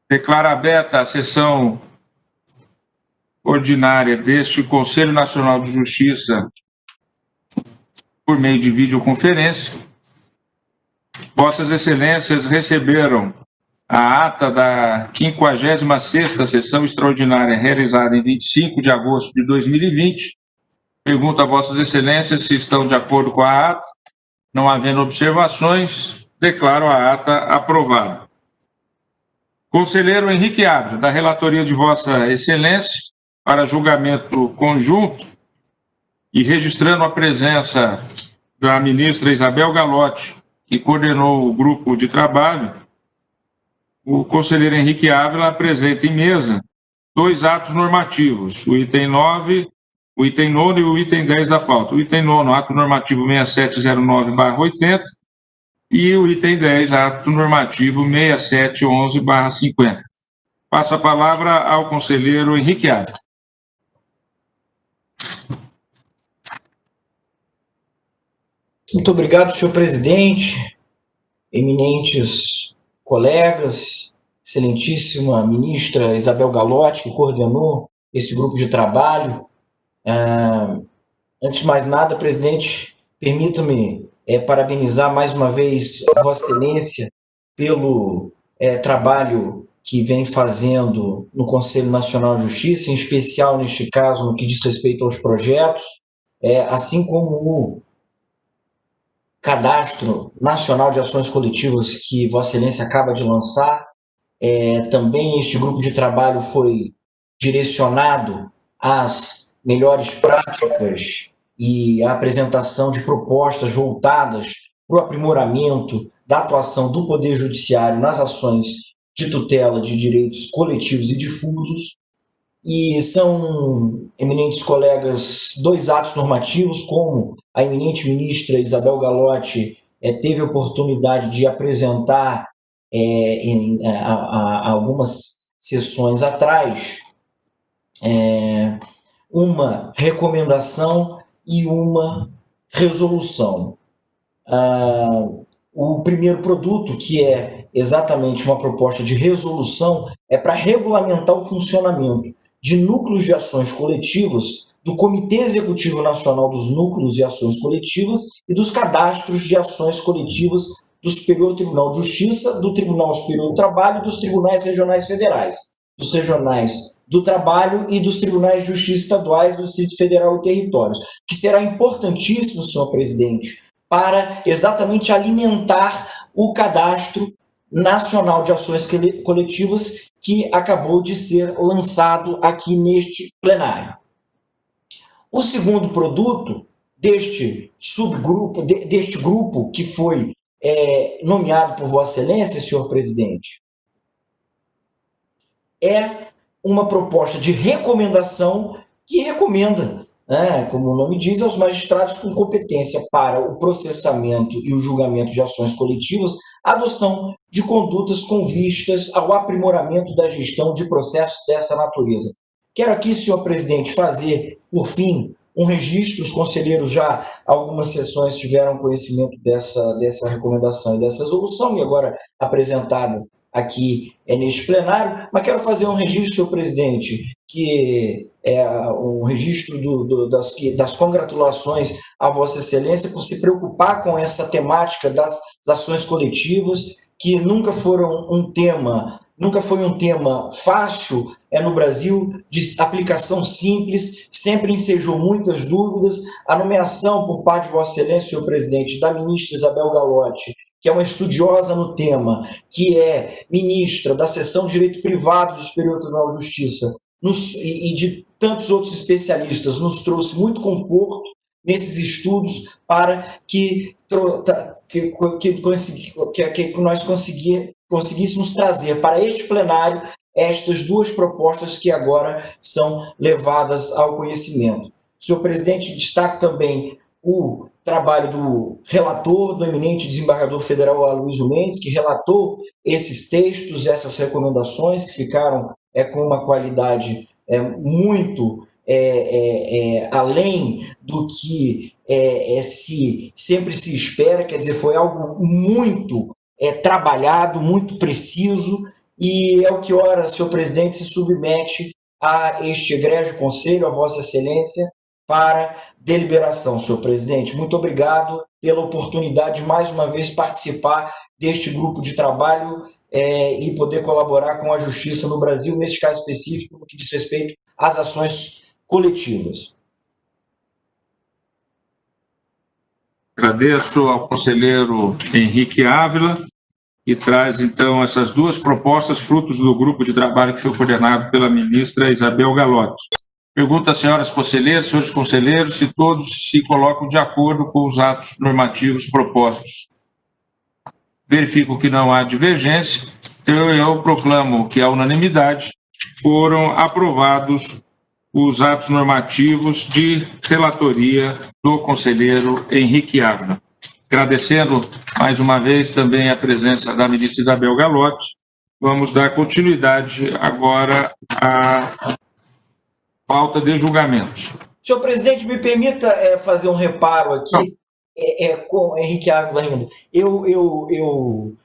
Declaro aberta a sessão ordinária deste Conselho Nacional de Justiça por meio de videoconferência. Vossas Excelências receberam a ata da 56ª sessão extraordinária realizada em 25 de agosto de 2020. Pergunto a Vossas Excelências se estão de acordo com a ata. Não havendo observações, declaro a ata aprovada. Conselheiro Henrique Ávila, da relatoria de Vossa Excelência, para julgamento conjunto, e registrando a presença da ministra Isabel Galotti, que coordenou o grupo de trabalho, o conselheiro Henrique Ávila apresenta em mesa 2 atos normativos, o item 9, o item 9 e o item 10 da pauta. O item 9, ato normativo 6709/80, e o item 10, ato normativo 6711/50. Passo a palavra ao conselheiro Henrique Ávila. Muito obrigado, senhor presidente, eminentes colegas, excelentíssima ministra Isabel Galotti, que coordenou esse grupo de trabalho. Antes de mais nada, presidente, permita-me parabenizar mais uma vez Vossa Excelência pelo trabalho que vem fazendo no Conselho Nacional de Justiça, em especial, neste caso, no que diz respeito aos projetos, assim como o Cadastro Nacional de Ações Coletivas que Vossa Excelência acaba de lançar. Também este grupo de trabalho foi direcionado às melhores práticas e à apresentação de propostas voltadas para o aprimoramento da atuação do Poder Judiciário nas ações de tutela de direitos coletivos e difusos. E são, eminentes colegas, 2 atos normativos, como a eminente ministra Isabel Galotti teve a oportunidade de apresentar em algumas sessões atrás, uma recomendação e uma resolução. O primeiro produto, que é exatamente uma proposta de resolução, é para regulamentar o funcionamento de núcleos de ações coletivas, do Comitê Executivo Nacional dos Núcleos e Ações Coletivas e dos cadastros de ações coletivas do Superior Tribunal de Justiça, do Tribunal Superior do Trabalho e dos Tribunais Regionais Federais, dos Regionais do Trabalho e dos Tribunais de Justiça Estaduais do Distrito Federal e Territórios, que será importantíssimo, senhor presidente, para exatamente alimentar o Cadastro Nacional de Ações Coletivas que acabou de ser lançado aqui neste plenário. O segundo produto deste subgrupo, deste grupo que foi nomeado por Vossa Excelência, senhor presidente, é uma proposta de recomendação que recomenda, como o nome diz, aos magistrados com competência para o processamento e o julgamento de ações coletivas, a adoção de condutas com vistas ao aprimoramento da gestão de processos dessa natureza. Quero aqui, senhor presidente, fazer, por fim, um registro. Os conselheiros já, algumas sessões, tiveram conhecimento dessa recomendação e dessa resolução, e agora apresentada aqui neste plenário, mas quero fazer um registro, senhor presidente, que é um registro das congratulações a Vossa Excelência por se preocupar com essa temática das ações coletivas, que nunca foi um tema fácil no Brasil, de aplicação simples, sempre ensejou muitas dúvidas. A nomeação por parte de Vossa Excelência, senhor presidente, da ministra Isabel Galotti, que é uma estudiosa no tema, que é ministra da seção de Direito Privado do Superior Tribunal de Justiça, e de tantos outros especialistas, nos trouxe muito conforto nesses estudos para que nós conseguíssemos trazer para este plenário estas 2 propostas que agora são levadas ao conhecimento. Senhor presidente, destaco também o trabalho do relator, do eminente desembargador federal Aloysio Mendes, que relatou esses textos, essas recomendações, que ficaram com uma qualidade muito além do que sempre se espera. Quer dizer, foi algo muito trabalhado, muito preciso, e é o que ora, senhor presidente, se submete a este egrégio conselho, a Vossa Excelência, para deliberação, senhor presidente. Muito obrigado pela oportunidade de mais uma vez participar deste grupo de trabalho e poder colaborar com a justiça no Brasil, neste caso específico, no que diz respeito às ações coletivas. Agradeço ao conselheiro Henrique Ávila, que traz, então, essas duas propostas, frutos do grupo de trabalho que foi coordenado pela ministra Isabel Galotti. Pergunto às senhoras conselheiras, senhores conselheiros, se todos se colocam de acordo com os atos normativos propostos. Verifico que não há divergência, então eu proclamo que, à unanimidade, foram aprovados os atos normativos de relatoria do conselheiro Henrique Ávila. Agradecendo mais uma vez também a presença da ministra Isabel Galotti, vamos dar continuidade agora à pauta de julgamentos. Senhor presidente, me permita fazer um reparo aqui com Henrique Ávila ainda. Eu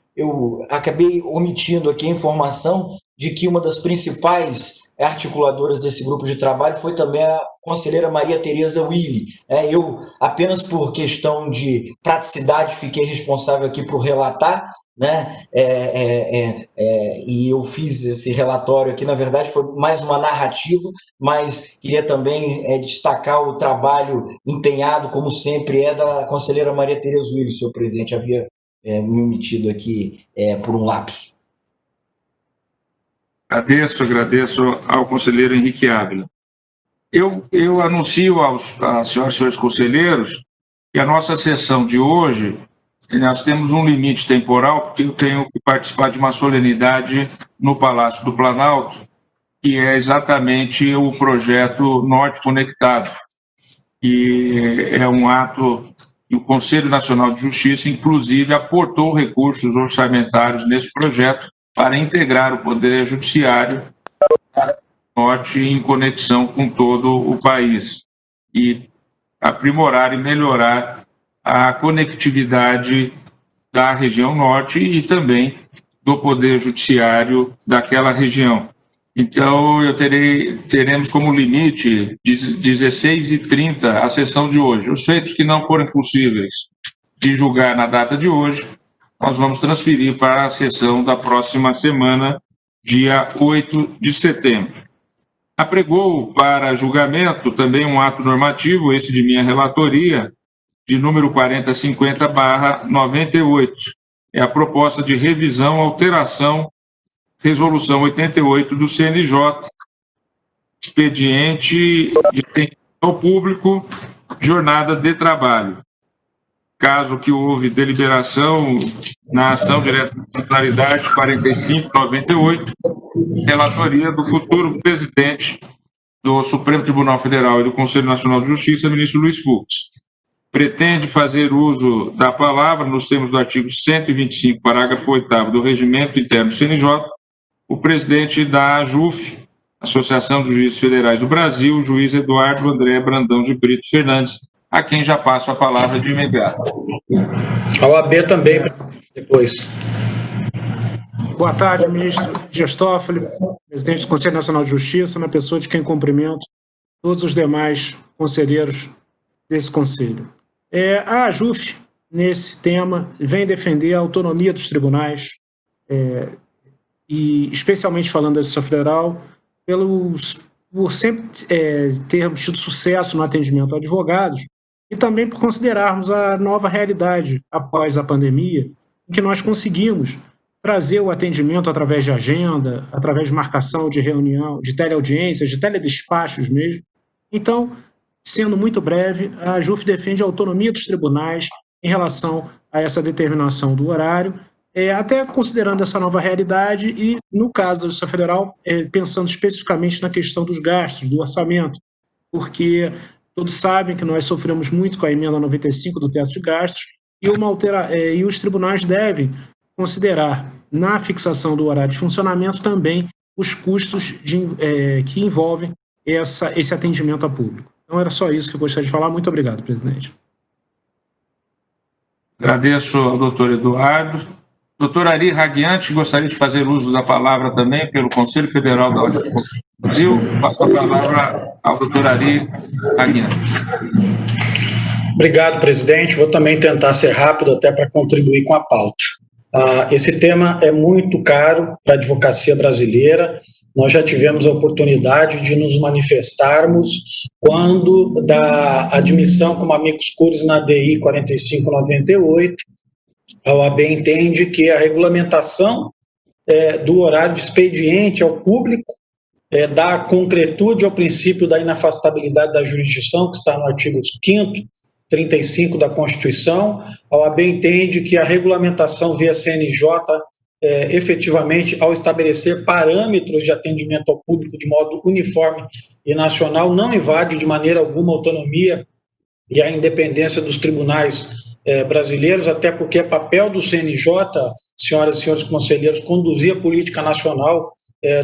acabei omitindo aqui a informação de que uma das principais articuladoras desse grupo de trabalho foi também a conselheira Maria Tereza Willi. Eu, apenas por questão de praticidade, fiquei responsável aqui por relatar, né? E eu fiz esse relatório aqui, na verdade, foi mais uma narrativa, mas queria também destacar o trabalho empenhado, como sempre, da conselheira Maria Tereza Willi, senhor presidente, havia me omitido aqui por um lapso. Agradeço ao conselheiro Henrique Ávila. Eu anuncio às senhoras e senhores conselheiros que a nossa sessão de hoje, nós temos um limite temporal, porque eu tenho que participar de uma solenidade no Palácio do Planalto, que é exatamente o projeto Norte Conectado, que é um ato que o Conselho Nacional de Justiça, inclusive, aportou recursos orçamentários nesse projeto para integrar o Poder Judiciário Norte em conexão com todo o país e aprimorar e melhorar a conectividade da região Norte e também do Poder Judiciário daquela região. Então, teremos como limite 16h30 a sessão de hoje. Os feitos que não forem possíveis de julgar na data de hoje, nós vamos transferir para a sessão da próxima semana, dia 8 de setembro. Apregou para julgamento também um ato normativo, esse de minha relatoria, de número 4050/98. É a proposta de revisão, alteração, resolução 88 do CNJ, expediente de atendimento ao público, jornada de trabalho. Caso que houve deliberação na ação direta de titularidade 4598, relatoria do futuro presidente do Supremo Tribunal Federal e do Conselho Nacional de Justiça, ministro Luiz Fux. Pretende fazer uso da palavra, nos termos do artigo 125, parágrafo 8º do Regimento Interno do CNJ, o presidente da AJUF, Associação dos Juízes Federais do Brasil, o juiz Eduardo André Brandão de Brito Fernandes, a quem já passo a palavra de imediato. A OAB também, depois. Boa tarde, ministro Dias Toffoli, presidente do Conselho Nacional de Justiça, na pessoa de quem cumprimento todos os demais conselheiros desse conselho. A AJUF, nesse tema, vem defender a autonomia dos tribunais, e especialmente falando da Justiça Federal, por sempre termos tido sucesso no atendimento a advogados e também por considerarmos a nova realidade após a pandemia, em que nós conseguimos trazer o atendimento através de agenda, através de marcação de reunião, de teleaudiências, de teledespachos mesmo. Então, sendo muito breve, a AJUF defende a autonomia dos tribunais em relação a essa determinação do horário, até considerando essa nova realidade e, no caso da Justiça Federal, pensando especificamente na questão dos gastos, do orçamento, porque todos sabem que nós sofremos muito com a emenda 95 do teto de gastos e os tribunais devem considerar na fixação do horário de funcionamento também os custos que envolvem esse atendimento a público. Então, era só isso que eu gostaria de falar. Muito obrigado, presidente. Agradeço ao doutor Eduardo. Doutor Ari Raguiante, gostaria de fazer uso da palavra também pelo Conselho Federal da Ordem do Brasil. Passo a palavra ao doutor Ari Raguiante. Obrigado, presidente. Vou também tentar ser rápido até para contribuir com a pauta. Esse tema é muito caro para a advocacia brasileira. Nós já tivemos a oportunidade de nos manifestarmos quando da admissão como amicus curiae na DI 4598, a OAB entende que a regulamentação do horário de expediente ao público dá concretude ao princípio da inafastabilidade da jurisdição, que está no artigo 5º, 35 da Constituição. A OAB entende que a regulamentação via CNJ, efetivamente, ao estabelecer parâmetros de atendimento ao público de modo uniforme e nacional, não invade de maneira alguma a autonomia e a independência dos tribunais brasileiros, até porque é papel do CNJ, senhoras e senhores conselheiros, conduzir a política nacional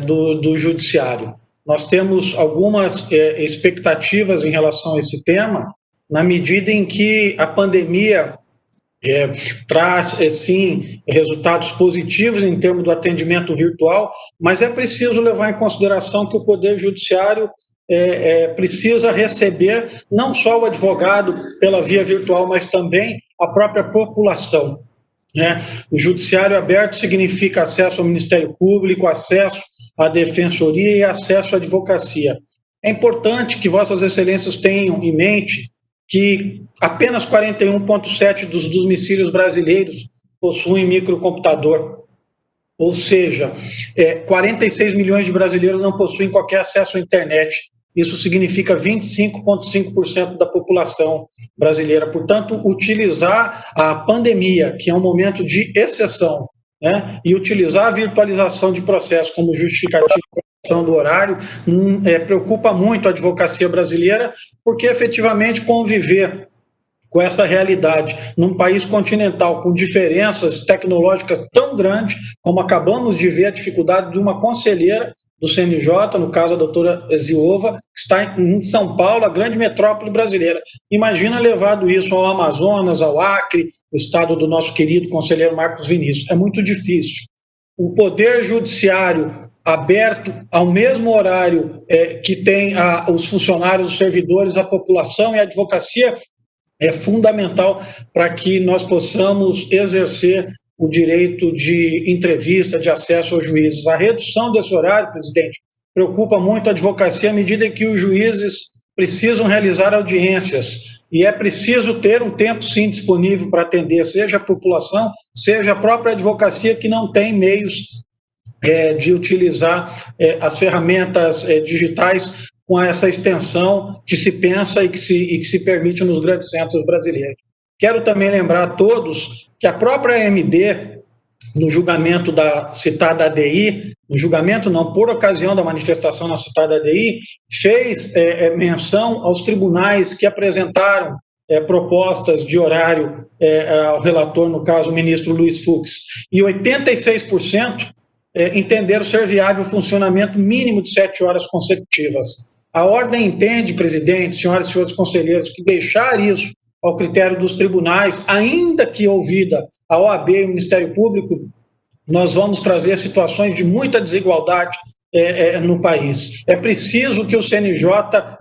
do judiciário. Nós temos algumas expectativas em relação a esse tema, na medida em que a pandemia traz, sim, resultados positivos em termos do atendimento virtual, mas é preciso levar em consideração que o Poder Judiciário precisa receber não só o advogado pela via virtual, mas também a própria população. O Judiciário aberto significa acesso ao Ministério Público, acesso à Defensoria e acesso à advocacia. É importante que Vossas Excelências tenham em mente que apenas 41,7% dos domicílios brasileiros possuem microcomputador. Ou seja, 46 milhões de brasileiros não possuem qualquer acesso à internet. Isso significa 25,5% da população brasileira. Portanto, utilizar a pandemia, que é um momento de exceção, e utilizar a virtualização de processos como justificativa do horário, preocupa muito a advocacia brasileira, porque efetivamente conviver com essa realidade num país continental com diferenças tecnológicas tão grandes, como acabamos de ver a dificuldade de uma conselheira do CNJ, no caso a doutora Ziova, que está em São Paulo, a grande metrópole brasileira. Imagina levado isso ao Amazonas, ao Acre, o estado do nosso querido conselheiro Marcos Vinícius. É muito difícil. O Poder Judiciário aberto ao mesmo horário que tem os funcionários, os servidores, a população e a advocacia, é fundamental para que nós possamos exercer o direito de entrevista, de acesso aos juízes. A redução desse horário, presidente, preocupa muito a advocacia à medida que os juízes precisam realizar audiências e é preciso ter um tempo, sim, disponível para atender, seja a população, seja a própria advocacia que não tem meios de utilizar as ferramentas digitais com essa extensão que se pensa e que se permite nos grandes centros brasileiros. Quero também lembrar a todos que a própria AMB, no julgamento da citada ADI, no julgamento não, por ocasião da manifestação na citada ADI, fez menção aos tribunais que apresentaram propostas de horário ao relator, no caso o ministro Luiz Fux, e 86% entenderam ser viável o funcionamento mínimo de 7 horas consecutivas. A ordem entende, presidente, senhoras e senhores conselheiros, que deixar isso ao critério dos tribunais, ainda que ouvida a OAB e o Ministério Público, nós vamos trazer situações de muita desigualdade no país. É preciso que o CNJ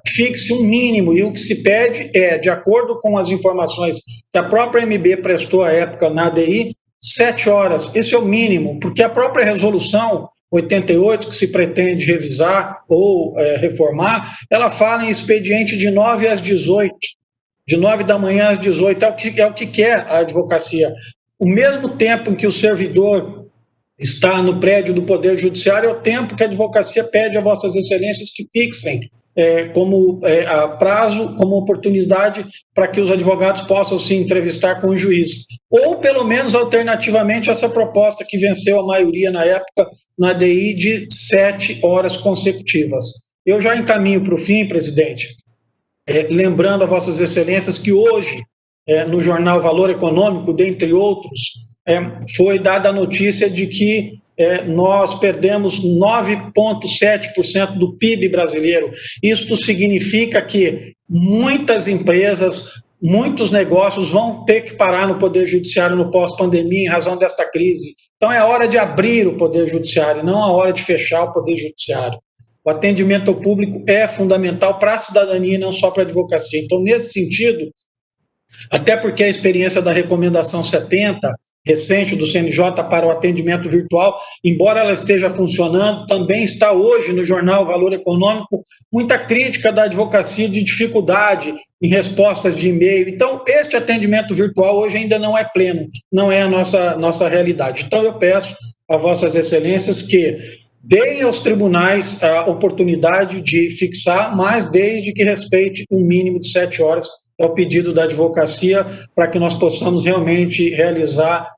fixe um mínimo, e o que se pede de acordo com as informações que a própria MB prestou à época na ADI, 7 horas. Esse é o mínimo, porque a própria resolução 88, que se pretende revisar ou reformar, ela fala em expediente de 9 às 18, de 9 da manhã às 18, é o que quer a advocacia. O mesmo tempo em que o servidor está no prédio do Poder Judiciário é o tempo que a advocacia pede a Vossas Excelências que fixem como prazo, como oportunidade para que os advogados possam se entrevistar com o juiz. Ou, pelo menos, alternativamente, essa proposta que venceu a maioria na época na ADI de 7 horas consecutivas. Eu já encaminho para o fim, presidente, lembrando a Vossas Excelências que hoje, no jornal Valor Econômico, dentre outros, foi dada a notícia de que nós perdemos 9,7% do PIB brasileiro. Isso significa que muitas empresas, muitos negócios vão ter que parar no Poder Judiciário no pós-pandemia em razão desta crise. Então é hora de abrir o Poder Judiciário, não a hora de fechar o Poder Judiciário. O atendimento ao público é fundamental para a cidadania e não só para a advocacia. Então, nesse sentido, até porque a experiência da Recomendação 70, recente do CNJ para o atendimento virtual, embora ela esteja funcionando, também está hoje no jornal Valor Econômico muita crítica da advocacia de dificuldade em respostas de e-mail. Então, este atendimento virtual hoje ainda não é pleno, não é a nossa realidade. Então, eu peço a Vossas Excelências que deem aos tribunais a oportunidade de fixar, mas desde que respeite um mínimo de 7 horas, é o pedido da advocacia, para que nós possamos realmente realizar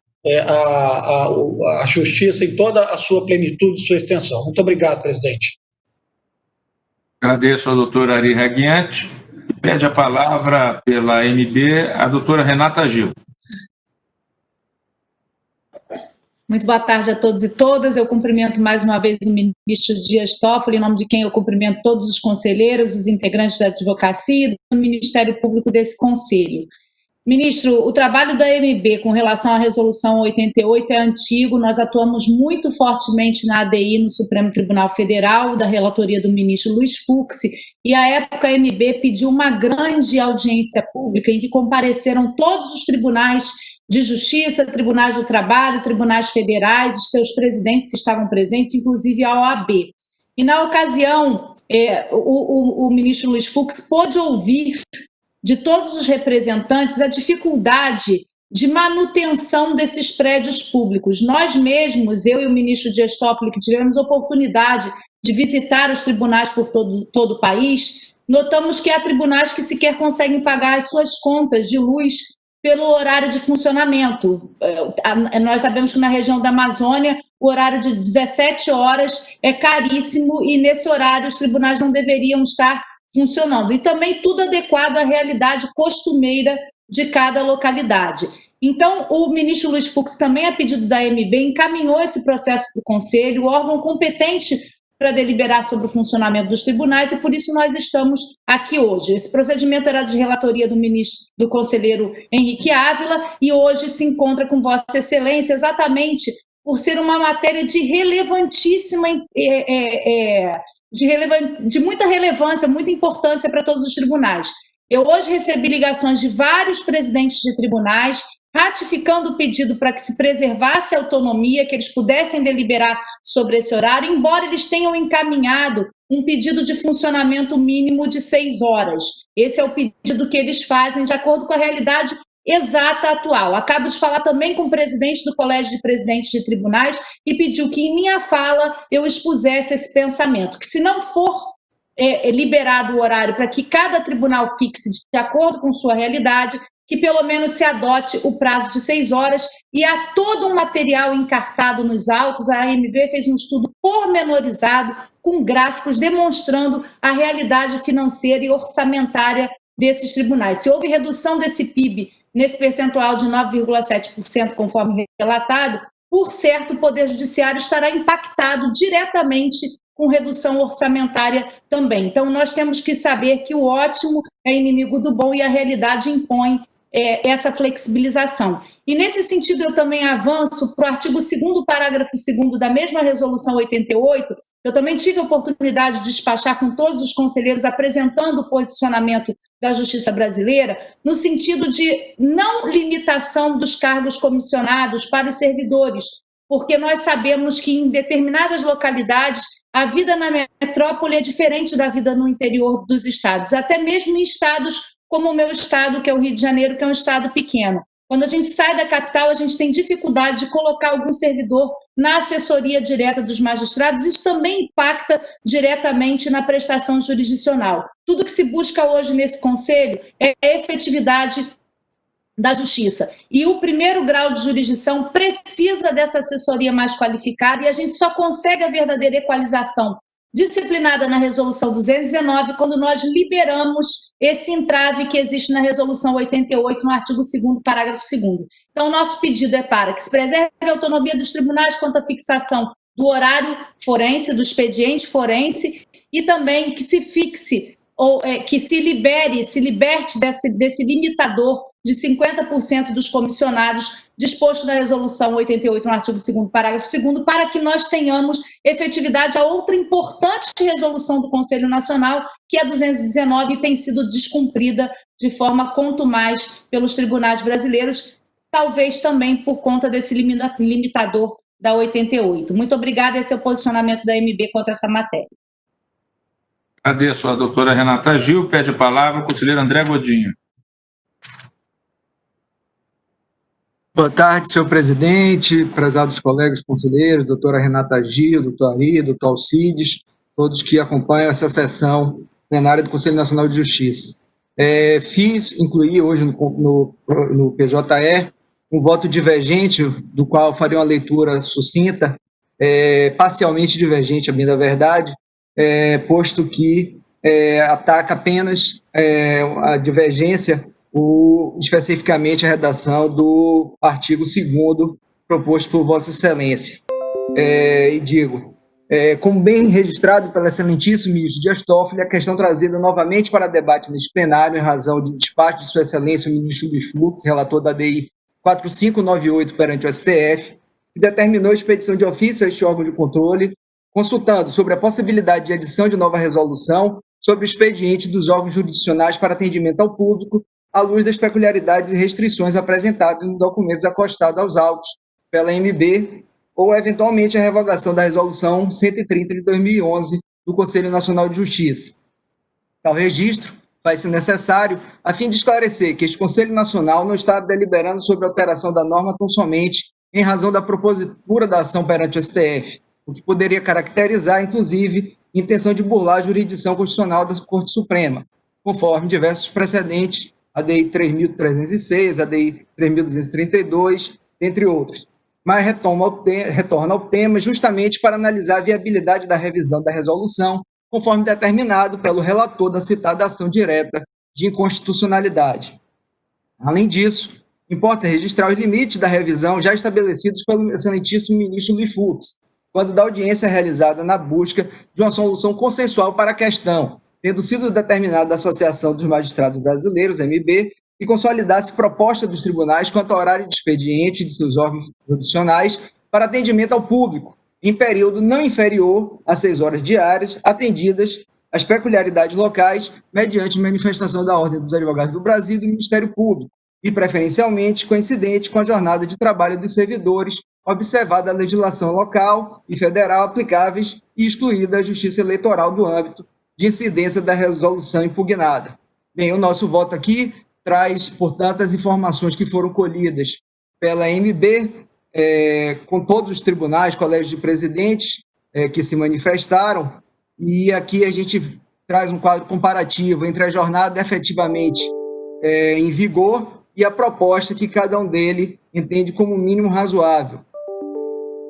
a justiça em toda a sua plenitude e sua extensão. Muito obrigado, presidente. Agradeço ao doutor Ari Reguiante. Pede a palavra pela MB a doutora Renata Gil. Muito boa tarde a todos e todas. Eu cumprimento mais uma vez o ministro Dias Toffoli, em nome de quem eu cumprimento todos os conselheiros, os integrantes da advocacia e do Ministério Público desse conselho. Ministro, o trabalho da MB com relação à Resolução 88 é antigo, nós atuamos muito fortemente na ADI, no Supremo Tribunal Federal, da relatoria do ministro Luiz Fux, e à época a MB pediu uma grande audiência pública em que compareceram todos os tribunais de justiça, tribunais do trabalho, tribunais federais, os seus presidentes estavam presentes, inclusive a OAB. E na ocasião, o ministro Luiz Fux pôde ouvir de todos os representantes a dificuldade de manutenção desses prédios públicos. Nós mesmos, eu e o ministro Dias Toffoli, que tivemos oportunidade de visitar os tribunais por todo o país, notamos que há tribunais que sequer conseguem pagar as suas contas de luz pelo horário de funcionamento. Nós sabemos que na região da Amazônia o horário de 17 horas é caríssimo e nesse horário os tribunais não deveriam estar funcionando. E também tudo adequado à realidade costumeira de cada localidade. Então, o ministro Luiz Fux, também a pedido da MB, encaminhou esse processo para o Conselho, o órgão competente para deliberar sobre o funcionamento dos tribunais, e por isso nós estamos aqui hoje. Esse procedimento era de relatoria do conselheiro Henrique Ávila, e hoje se encontra com Vossa Excelência, exatamente por ser uma matéria de relevantíssima, de muita relevância, muita importância para todos os tribunais. Eu hoje recebi ligações de vários presidentes de tribunais, ratificando o pedido para que se preservasse a autonomia, que eles pudessem deliberar sobre esse horário, embora eles tenham encaminhado um pedido de funcionamento mínimo de 6 horas. Esse é o pedido que eles fazem de acordo com a realidade exata atual. Acabo de falar também com o presidente do Colégio de Presidentes de Tribunais e pediu que em minha fala eu expusesse esse pensamento, que se não for liberado o horário para que cada tribunal fixe de acordo com sua realidade, que pelo menos se adote o prazo de 6 horas, e há todo um material encartado nos autos. A AMB fez um estudo pormenorizado, com gráficos demonstrando a realidade financeira e orçamentária desses tribunais. Se houve redução desse PIB nesse percentual de 9,7%, conforme relatado, por certo, o Poder Judiciário estará impactado diretamente com redução orçamentária também. Então, nós temos que saber que o ótimo é inimigo do bom e a realidade impõe essa flexibilização. E, nesse sentido, eu também avanço para o artigo 2º, parágrafo 2º da mesma Resolução 88. Eu também tive a oportunidade de despachar com todos os conselheiros, apresentando o posicionamento da Justiça Brasileira, no sentido de não limitação dos cargos comissionados para os servidores, porque nós sabemos que em determinadas localidades a vida na metrópole é diferente da vida no interior dos estados, até mesmo em estados como o meu estado, que é o Rio de Janeiro, que é um estado pequeno. Quando a gente sai da capital, a gente tem dificuldade de colocar algum servidor na assessoria direta dos magistrados. Isso também impacta diretamente na prestação jurisdicional. Tudo que se busca hoje nesse Conselho é a efetividade da Justiça. E o primeiro grau de jurisdição precisa dessa assessoria mais qualificada, e a gente só consegue a verdadeira equalização disciplinada na Resolução 219 quando nós liberamos esse entrave que existe na Resolução 88, no artigo 2º, parágrafo 2º. Então, o nosso pedido é para que se preserve a autonomia dos tribunais quanto à fixação do horário forense, do expediente forense, e também que se fixe, ou que se liberte desse limitador de 50% dos comissionados, disposto na Resolução 88, no artigo 2º, parágrafo 2º, para que nós tenhamos efetividade a outra importante resolução do Conselho Nacional, que é a 219, e tem sido descumprida de forma contumaz pelos tribunais brasileiros, talvez também por conta desse limitador da 88. Muito obrigada, esse é o posicionamento da MB contra essa matéria. Agradeço a doutora Renata Gil. Pede a palavra o conselheiro André Godinho. Boa tarde, senhor presidente, prezados colegas conselheiros, doutora Renata Gil, doutor Ari, doutor Alcides, todos que acompanham essa sessão plenária do Conselho Nacional de Justiça. Incluí hoje no PJE um voto divergente, do qual faria uma leitura sucinta, parcialmente divergente, a bem da verdade, posto que ataca apenas a divergência, especificamente a redação do artigo 2º proposto por Vossa Excelência. E digo, como bem registrado pelo excelentíssimo ministro Dias Toffoli, a questão trazida novamente para debate neste plenário em razão do despacho de Sua Excelência o ministro Luiz Fux, relator da DI 4598 perante o STF, que determinou a expedição de ofício a este órgão de controle, consultando sobre a possibilidade de edição de nova resolução sobre o expediente dos órgãos jurisdicionais para atendimento ao público, à luz das peculiaridades e restrições apresentadas nos documentos acostados aos autos pela MB, ou, eventualmente, a revogação da Resolução 130 de 2011 do Conselho Nacional de Justiça. Tal registro faz-se necessário a fim de esclarecer que este Conselho Nacional não está deliberando sobre a alteração da norma tão somente em razão da propositura da ação perante o STF, o que poderia caracterizar, inclusive, intenção de burlar a jurisdição constitucional da Corte Suprema, conforme diversos precedentes, a DI 3.306, a DI 3.232, entre outros. Mas retorna ao tema justamente para analisar a viabilidade da revisão da resolução, conforme determinado pelo relator da citada ação direta de inconstitucionalidade. Além disso, importa registrar os limites da revisão já estabelecidos pelo excelentíssimo ministro Luiz Fux, quando da audiência realizada na busca de uma solução consensual para a questão, tendo sido determinada a Associação dos Magistrados Brasileiros, MB, e consolidasse proposta dos tribunais quanto ao horário de expediente de seus órgãos jurisdicionais para atendimento ao público, em período não inferior a 6 horas diárias, atendidas as peculiaridades locais, mediante manifestação da Ordem dos Advogados do Brasil e do Ministério Público, e preferencialmente coincidente com a jornada de trabalho dos servidores, observada a legislação local e federal aplicáveis e excluída a Justiça Eleitoral do âmbito de incidência da resolução impugnada. Bem, o nosso voto aqui traz, portanto, as informações que foram colhidas pela MB, com todos os tribunais, colégios de presidentes que se manifestaram, e aqui a gente traz um quadro comparativo entre a jornada efetivamente em vigor e a proposta que cada um dele entende como mínimo razoável.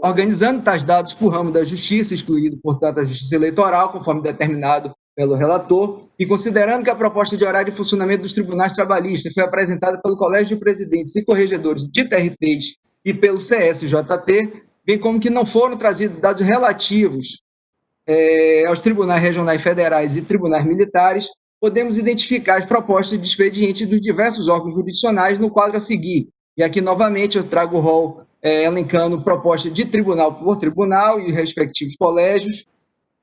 Organizando tais dados por ramo da Justiça, excluído, portanto, a Justiça Eleitoral, conforme determinado pelo relator, e considerando que a proposta de horário de funcionamento dos tribunais trabalhistas foi apresentada pelo Colégio de Presidentes e Corregedores de TRTs e pelo CSJT, bem como que não foram trazidos dados relativos aos tribunais regionais federais e tribunais militares, podemos identificar as propostas de expediente dos diversos órgãos jurisdicionais no quadro a seguir. E aqui, novamente, eu trago o rol elencando proposta de tribunal por tribunal e respectivos colégios,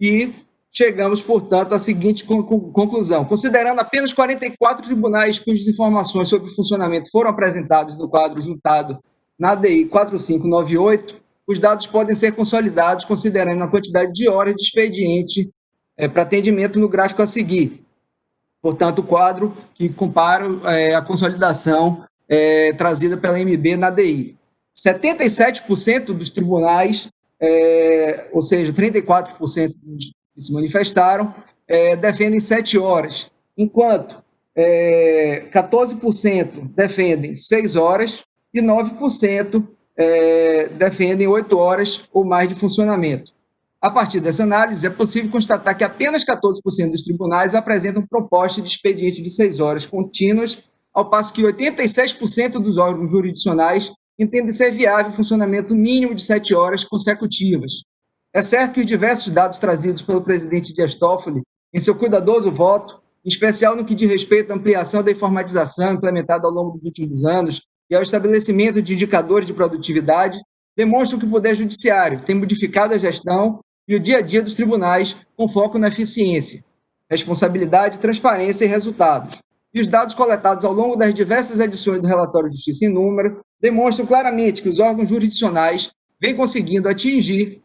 e chegamos, portanto, à seguinte conclusão. Considerando apenas 44 tribunais cujas informações sobre o funcionamento foram apresentadas no quadro juntado na DI 4598, os dados podem ser consolidados considerando a quantidade de horas de expediente para atendimento no gráfico a seguir. Portanto, o quadro que compara a consolidação trazida pela MB na DI. 77% dos tribunais, ou seja, 34% dos que se manifestaram, defendem 7 horas, enquanto 14% defendem 6 horas e 9% defendem 8 horas ou mais de funcionamento. A partir dessa análise, é possível constatar que apenas 14% dos tribunais apresentam proposta de expediente de 6 horas contínuas, ao passo que 86% dos órgãos jurisdicionais entendem ser viável o funcionamento mínimo de 7 horas consecutivas. É certo que os diversos dados trazidos pelo presidente Dias Toffoli, em seu cuidadoso voto, em especial no que diz respeito à ampliação da informatização implementada ao longo dos últimos anos e ao estabelecimento de indicadores de produtividade, demonstram que o Poder Judiciário tem modificado a gestão e o dia a dia dos tribunais com foco na eficiência, responsabilidade, transparência e resultados. E os dados coletados ao longo das diversas edições do relatório Justiça em Número demonstram claramente que os órgãos jurisdicionais vêm conseguindo atingir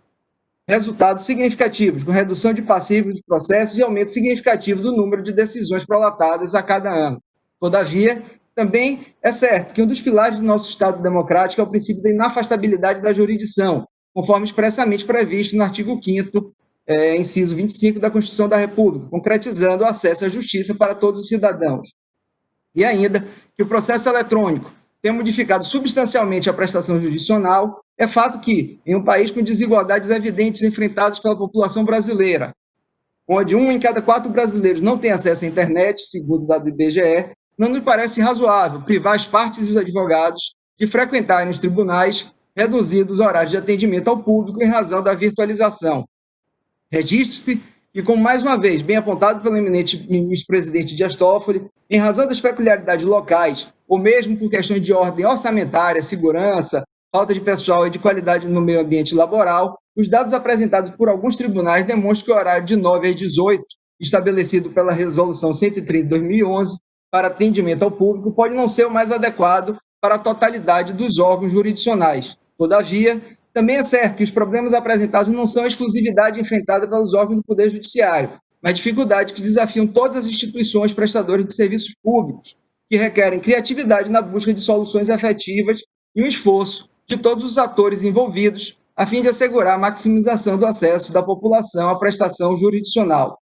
resultados significativos, com redução de passivos de processos e aumento significativo do número de decisões prolatadas a cada ano. Todavia, também é certo que um dos pilares do nosso Estado democrático é o princípio da inafastabilidade da jurisdição, conforme expressamente previsto no artigo 5º, inciso 25 da Constituição da República, concretizando o acesso à justiça para todos os cidadãos. E ainda que o processo eletrônico tenha modificado substancialmente a prestação jurisdicional, é fato que, em um país com desigualdades evidentes enfrentadas pela população brasileira, onde 1 em cada 4 brasileiros não tem acesso à internet, segundo o dado do IBGE, não nos parece razoável privar as partes e os advogados de frequentarem os tribunais, reduzindo os horários de atendimento ao público em razão da virtualização. Registre-se que, como mais uma vez bem apontado pelo eminente ministro-presidente Dias Toffoli, em razão das peculiaridades locais, ou mesmo por questões de ordem orçamentária, segurança, falta de pessoal e de qualidade no meio ambiente laboral, os dados apresentados por alguns tribunais demonstram que o horário de 9 às 18, estabelecido pela Resolução 130 de 2011, para atendimento ao público, pode não ser o mais adequado para a totalidade dos órgãos jurisdicionais. Todavia, também é certo que os problemas apresentados não são exclusividade enfrentada pelos órgãos do Poder Judiciário, mas dificuldades que desafiam todas as instituições prestadoras de serviços públicos, que requerem criatividade na busca de soluções efetivas e um esforço de todos os atores envolvidos, a fim de assegurar a maximização do acesso da população à prestação jurisdicional.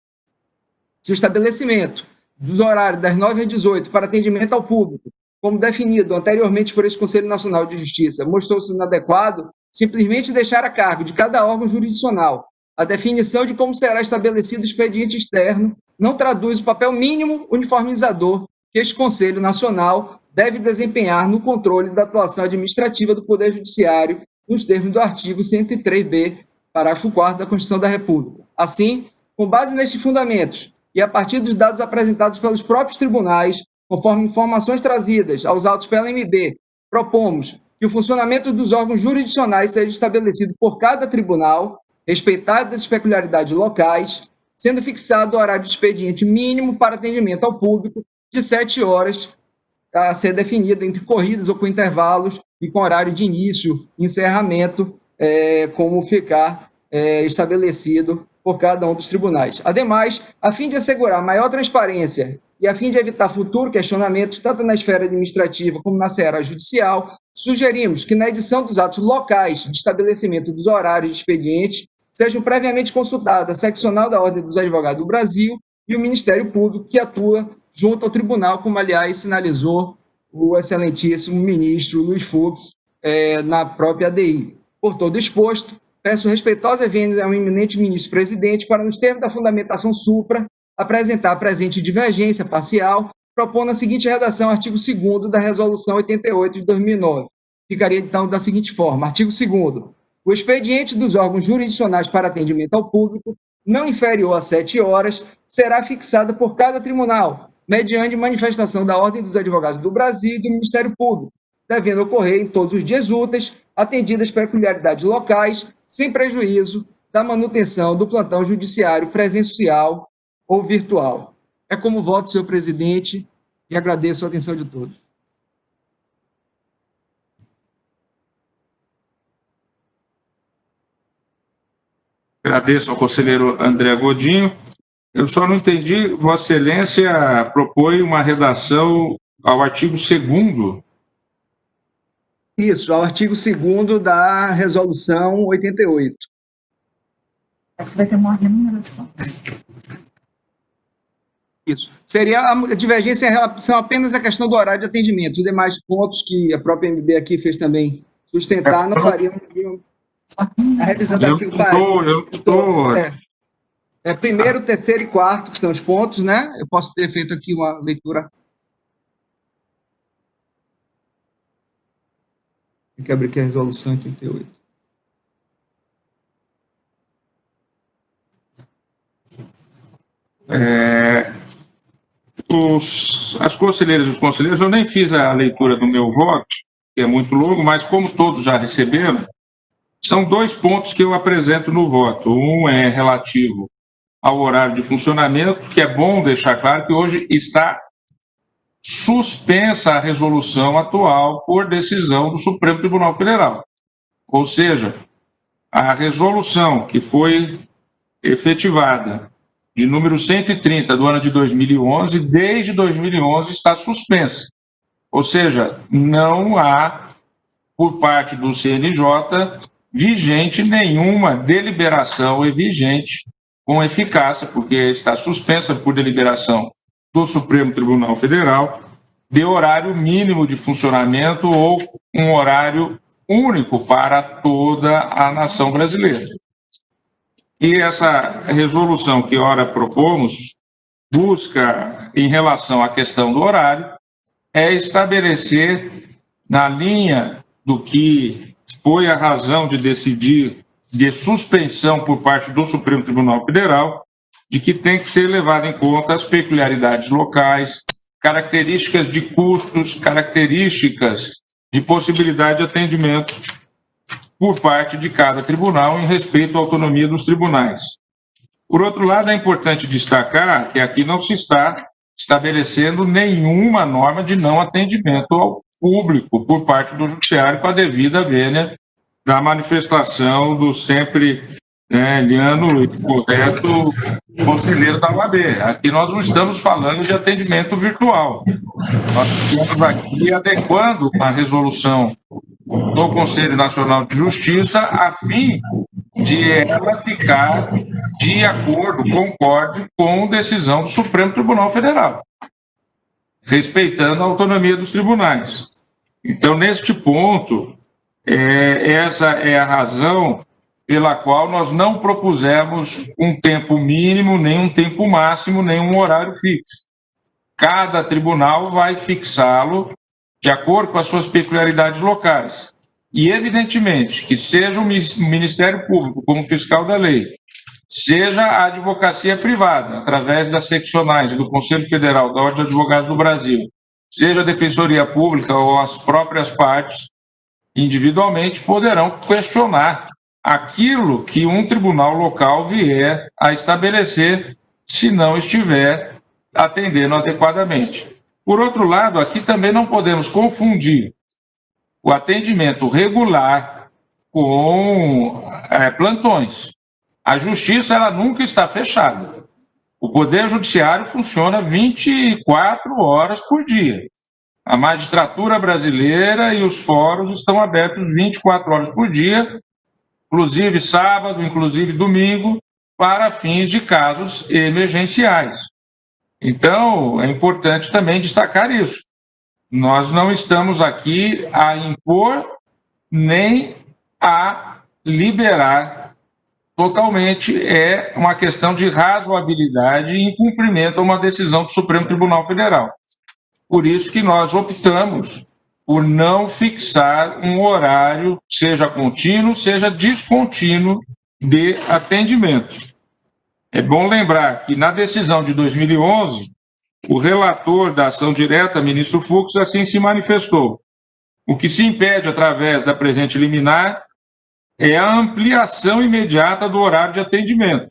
Se o estabelecimento dos horários das 9 às 18 para atendimento ao público, como definido anteriormente por esse Conselho Nacional de Justiça, mostrou-se inadequado, simplesmente deixar a cargo de cada órgão jurisdicional a definição de como será estabelecido o expediente externo não traduz o papel mínimo uniformizador que este Conselho Nacional deve desempenhar no controle da atuação administrativa do Poder Judiciário, nos termos do artigo 103b, parágrafo 4º da Constituição da República. Assim, com base nestes fundamentos e a partir dos dados apresentados pelos próprios tribunais, conforme informações trazidas aos autos pela MB, propomos que o funcionamento dos órgãos jurisdicionais seja estabelecido por cada tribunal, respeitadas as peculiaridades locais, sendo fixado o horário de expediente mínimo para atendimento ao público de 7 horas, a ser definido entre corridas ou com intervalos e com horário de início e encerramento, como ficar estabelecido por cada um dos tribunais. Ademais, a fim de assegurar maior transparência e a fim de evitar futuro questionamentos, tanto na esfera administrativa como na esfera judicial, sugerimos que na edição dos atos locais de estabelecimento dos horários de expediente sejam previamente consultadas a seccional da Ordem dos Advogados do Brasil e o Ministério Público, que atua junto ao tribunal, como, aliás, sinalizou o excelentíssimo ministro Luiz Fux na própria ADI. Por todo exposto, peço respeitosa vênia ao eminente ministro-presidente para, nos termos da fundamentação supra, apresentar a presente divergência parcial, propondo a seguinte redação, artigo 2º da Resolução 88 de 2009. Ficaria, então, da seguinte forma. Artigo 2º. O expediente dos órgãos jurisdicionais para atendimento ao público, não inferior a 7 horas, será fixado por cada tribunal, mediante manifestação da Ordem dos Advogados do Brasil e do Ministério Público, devendo ocorrer em todos os dias úteis, atendidas peculiaridades locais, sem prejuízo da manutenção do plantão judiciário presencial ou virtual. É como voto, senhor presidente, e agradeço a atenção de todos. Agradeço ao conselheiro André Godinho. Eu só não entendi, Vossa Excelência propõe uma redação ao artigo 2º. Isso, ao artigo 2º da Resolução 88. Acho que vai ter uma remuneração. Isso. Seria a divergência em relação apenas à questão do horário de atendimento. Os demais pontos que a própria MB aqui fez também sustentar não fariam a revisão do artigo 40. Primeiro, terceiro e quarto, que são os pontos, né? Eu posso ter feito aqui uma leitura. Tem que abrir aqui a resolução 88. as conselheiras e os conselheiros, eu nem fiz a leitura do meu voto, que é muito longo, mas como todos já receberam, são 2 pontos que eu apresento no voto. Um é relativo ao horário de funcionamento, que é bom deixar claro que hoje está suspensa a resolução atual por decisão do Supremo Tribunal Federal. Ou seja, a resolução que foi efetivada de número 130 do ano de 2011, desde 2011 está suspensa. Ou seja, não há, por parte do CNJ, vigente nenhuma deliberação vigente com eficácia, porque está suspensa por deliberação do Supremo Tribunal Federal, de horário mínimo de funcionamento ou um horário único para toda a nação brasileira. E essa resolução que ora propomos busca, em relação à questão do horário, estabelecer, na linha do que foi a razão de decidir de suspensão por parte do Supremo Tribunal Federal, de que tem que ser levado em conta as peculiaridades locais, características de custos, características de possibilidade de atendimento por parte de cada tribunal em respeito à autonomia dos tribunais. Por outro lado, é importante destacar que aqui não se está estabelecendo nenhuma norma de não atendimento ao público por parte do Judiciário com a devida vênia da manifestação do sempre liano e correto conselheiro da OAB. Aqui nós não estamos falando de atendimento virtual. Nós estamos aqui adequando a resolução do Conselho Nacional de Justiça a fim de ela ficar de acordo, concorde com a decisão do Supremo Tribunal Federal, respeitando a autonomia dos tribunais. Então, neste ponto, essa é a razão pela qual nós não propusemos um tempo mínimo, nem um tempo máximo, nem um horário fixo. Cada tribunal vai fixá-lo de acordo com as suas peculiaridades locais. E, evidentemente, que seja o Ministério Público como fiscal da lei, seja a advocacia privada, através das seccionais do Conselho Federal da Ordem dos Advogados do Brasil, seja a Defensoria Pública ou as próprias partes, individualmente poderão questionar aquilo que um tribunal local vier a estabelecer, se não estiver atendendo adequadamente. Por outro lado, aqui também não podemos confundir o atendimento regular com plantões. A justiça ela nunca está fechada. O Poder Judiciário funciona 24 horas por dia. A magistratura brasileira e os fóruns estão abertos 24 horas por dia, inclusive sábado, inclusive domingo, para fins de casos emergenciais. Então, é importante também destacar isso. Nós não estamos aqui a impor nem a liberar totalmente, é uma questão de razoabilidade e em cumprimento a uma decisão do Supremo Tribunal Federal. Por isso que nós optamos por não fixar um horário, seja contínuo, seja descontínuo, de atendimento. É bom lembrar que na decisão de 2011, o relator da ação direta, ministro Fux, assim se manifestou. O que se impede através da presente liminar é a ampliação imediata do horário de atendimento.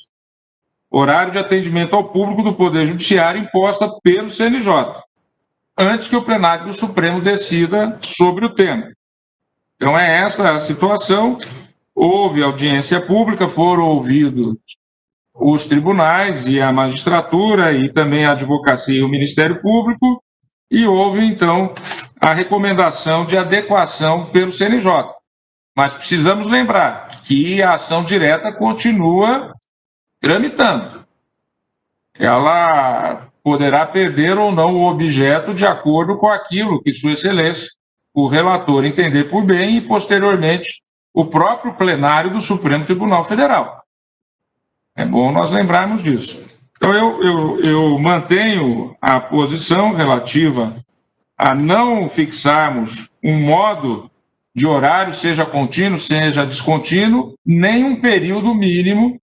Horário de atendimento ao público do Poder Judiciário imposta pelo CNJ, antes que o plenário do Supremo decida sobre o tema. Então, é essa a situação. Houve audiência pública, foram ouvidos os tribunais e a magistratura e também a advocacia e o Ministério Público, e houve, então, a recomendação de adequação pelo CNJ. Mas precisamos lembrar que a ação direta continua tramitando. Ela poderá perder ou não o objeto de acordo com aquilo que Sua Excelência, o relator, entender por bem e, posteriormente, o próprio plenário do Supremo Tribunal Federal. É bom nós lembrarmos disso. Então, eu mantenho a posição relativa a não fixarmos um modo de horário, seja contínuo, seja descontínuo, nem um período mínimo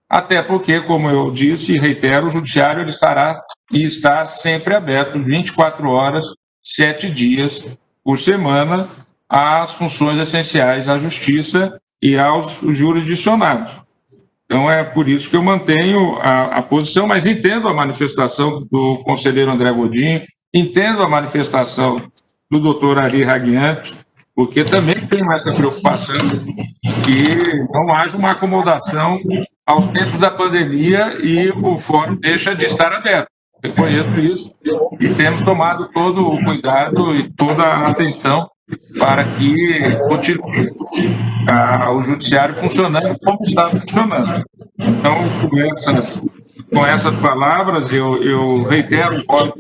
até porque, como eu disse e reitero, o judiciário ele estará e está sempre aberto 24 horas, 7 dias por semana, às funções essenciais à justiça e aos jurisdicionados. Então, é por isso que eu mantenho a posição, mas entendo a manifestação do conselheiro André Godinho, entendo a manifestação do doutor Ari Raguiante, porque também tenho essa preocupação que não haja uma acomodação aos tempos da pandemia e o fórum deixa de estar aberto. Eu conheço isso e temos tomado todo o cuidado e toda a atenção para que continue o judiciário funcionando como está funcionando. Então, com essas palavras, eu reitero o voto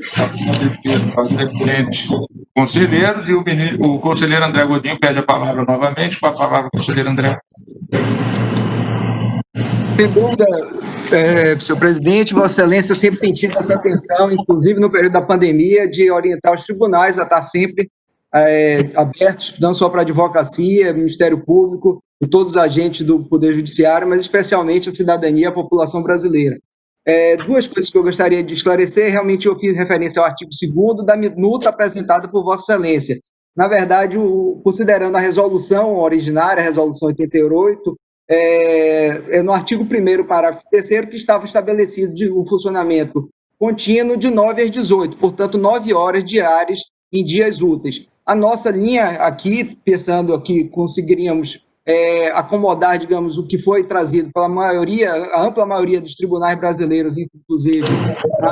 aos referentes conselheiros e o conselheiro André Godinho pede a palavra novamente. Com a palavra, o conselheiro André. Sem dúvida, senhor presidente, Vossa Excelência sempre tem tido essa atenção, inclusive no período da pandemia, de orientar os tribunais a estar sempre abertos, não só para a advocacia, Ministério Público e todos os agentes do Poder Judiciário, mas especialmente a cidadania e a população brasileira. Duas coisas que eu gostaria de esclarecer, realmente eu fiz referência ao artigo 2º da minuta apresentada por Vossa Excelência. Na verdade, considerando a resolução originária, a resolução 88, no artigo 1º, parágrafo 3º, que estava estabelecido o funcionamento contínuo de 9 às 18, portanto, 9 horas diárias em dias úteis. A nossa linha aqui, pensando que conseguiríamos acomodar, digamos, o que foi trazido pela maioria, a ampla maioria dos tribunais brasileiros, inclusive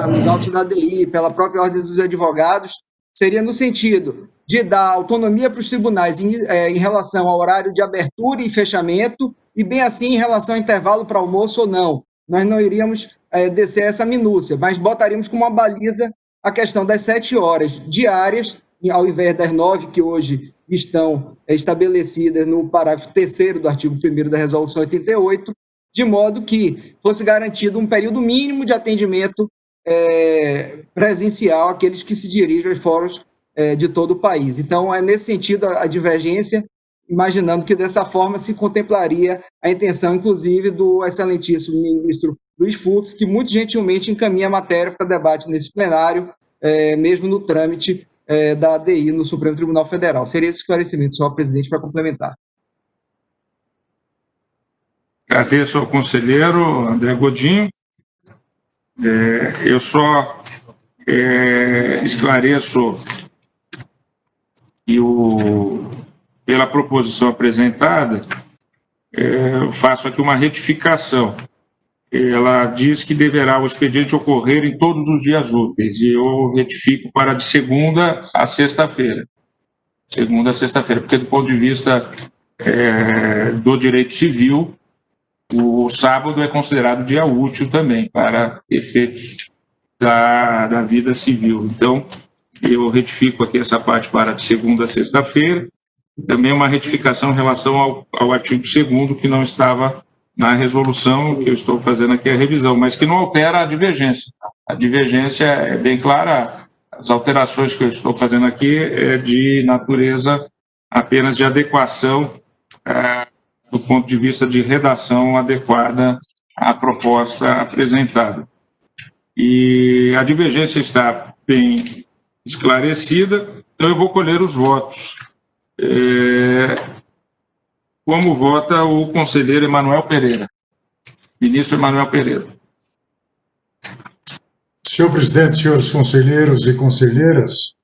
nos autos da ADI, pela própria Ordem dos Advogados, seria no sentido de dar autonomia para os tribunais em relação ao horário de abertura e fechamento, e bem assim em relação ao intervalo para almoço ou não. Nós não iríamos descer essa minúcia, mas botaríamos como uma baliza a questão das 7 horas diárias, ao invés das 9 que hoje estão estabelecidas no parágrafo 3º do artigo 1º da Resolução 88, de modo que fosse garantido um período mínimo de atendimento presencial àqueles que se dirigem aos fóruns de todo o país. Então, é nesse sentido a divergência, imaginando que dessa forma se contemplaria a intenção, inclusive, do excelentíssimo ministro Luiz Fux, que muito gentilmente encaminha a matéria para debate nesse plenário, mesmo no trâmite da ADI no Supremo Tribunal Federal. Seria esse esclarecimento, senhor presidente, para complementar. Agradeço ao conselheiro André Godinho. Eu só esclareço que pela proposição apresentada, eu faço aqui uma retificação. Ela diz que deverá o expediente ocorrer em todos os dias úteis, e eu retifico para de segunda a sexta-feira. Segunda a sexta-feira, porque do ponto de vista do direito civil, o sábado é considerado dia útil também, para efeitos da vida civil. Então, eu retifico aqui essa parte para de segunda a sexta-feira. Também uma retificação em relação ao artigo 2º, que não estava na resolução, que eu estou fazendo aqui a revisão, mas que não altera a divergência. A divergência é bem clara, as alterações que eu estou fazendo aqui é de natureza apenas de adequação do ponto de vista de redação adequada à proposta apresentada. E a divergência está bem esclarecida, então eu vou colher os votos. Como vota o conselheiro Emanuel Pereira? Ministro Emanuel Pereira. Senhor presidente, senhores conselheiros e conselheiras,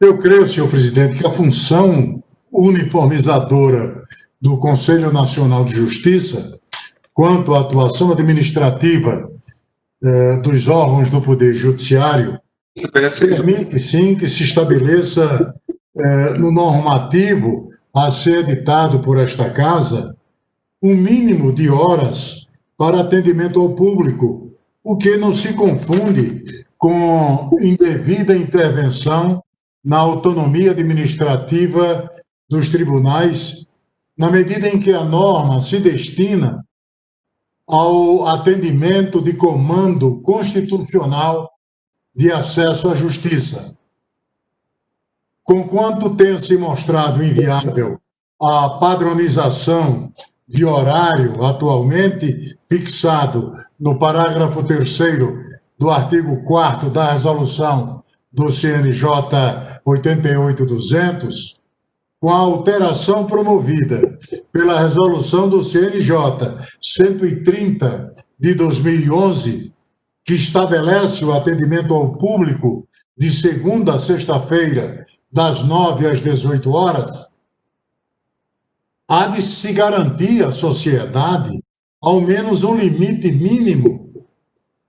eu creio, senhor presidente, que a função uniformizadora do Conselho Nacional de Justiça, quanto à atuação administrativa dos órgãos do Poder Judiciário, permite, sim, que se estabeleça no normativo a ser editado por esta Casa um mínimo de horas para atendimento ao público, o que não se confunde com indevida intervenção na autonomia administrativa dos tribunais, na medida em que a norma se destina ao atendimento de comando constitucional de acesso à justiça. Conquanto tenha se mostrado inviável a padronização de horário atualmente fixado no parágrafo 3º do artigo 4º da resolução do CNJ 88.200, com a alteração promovida pela resolução do CNJ 130 de 2011, que estabelece o atendimento ao público de segunda a sexta-feira, das 9 às 18 horas, há de se garantir à sociedade ao menos um limite mínimo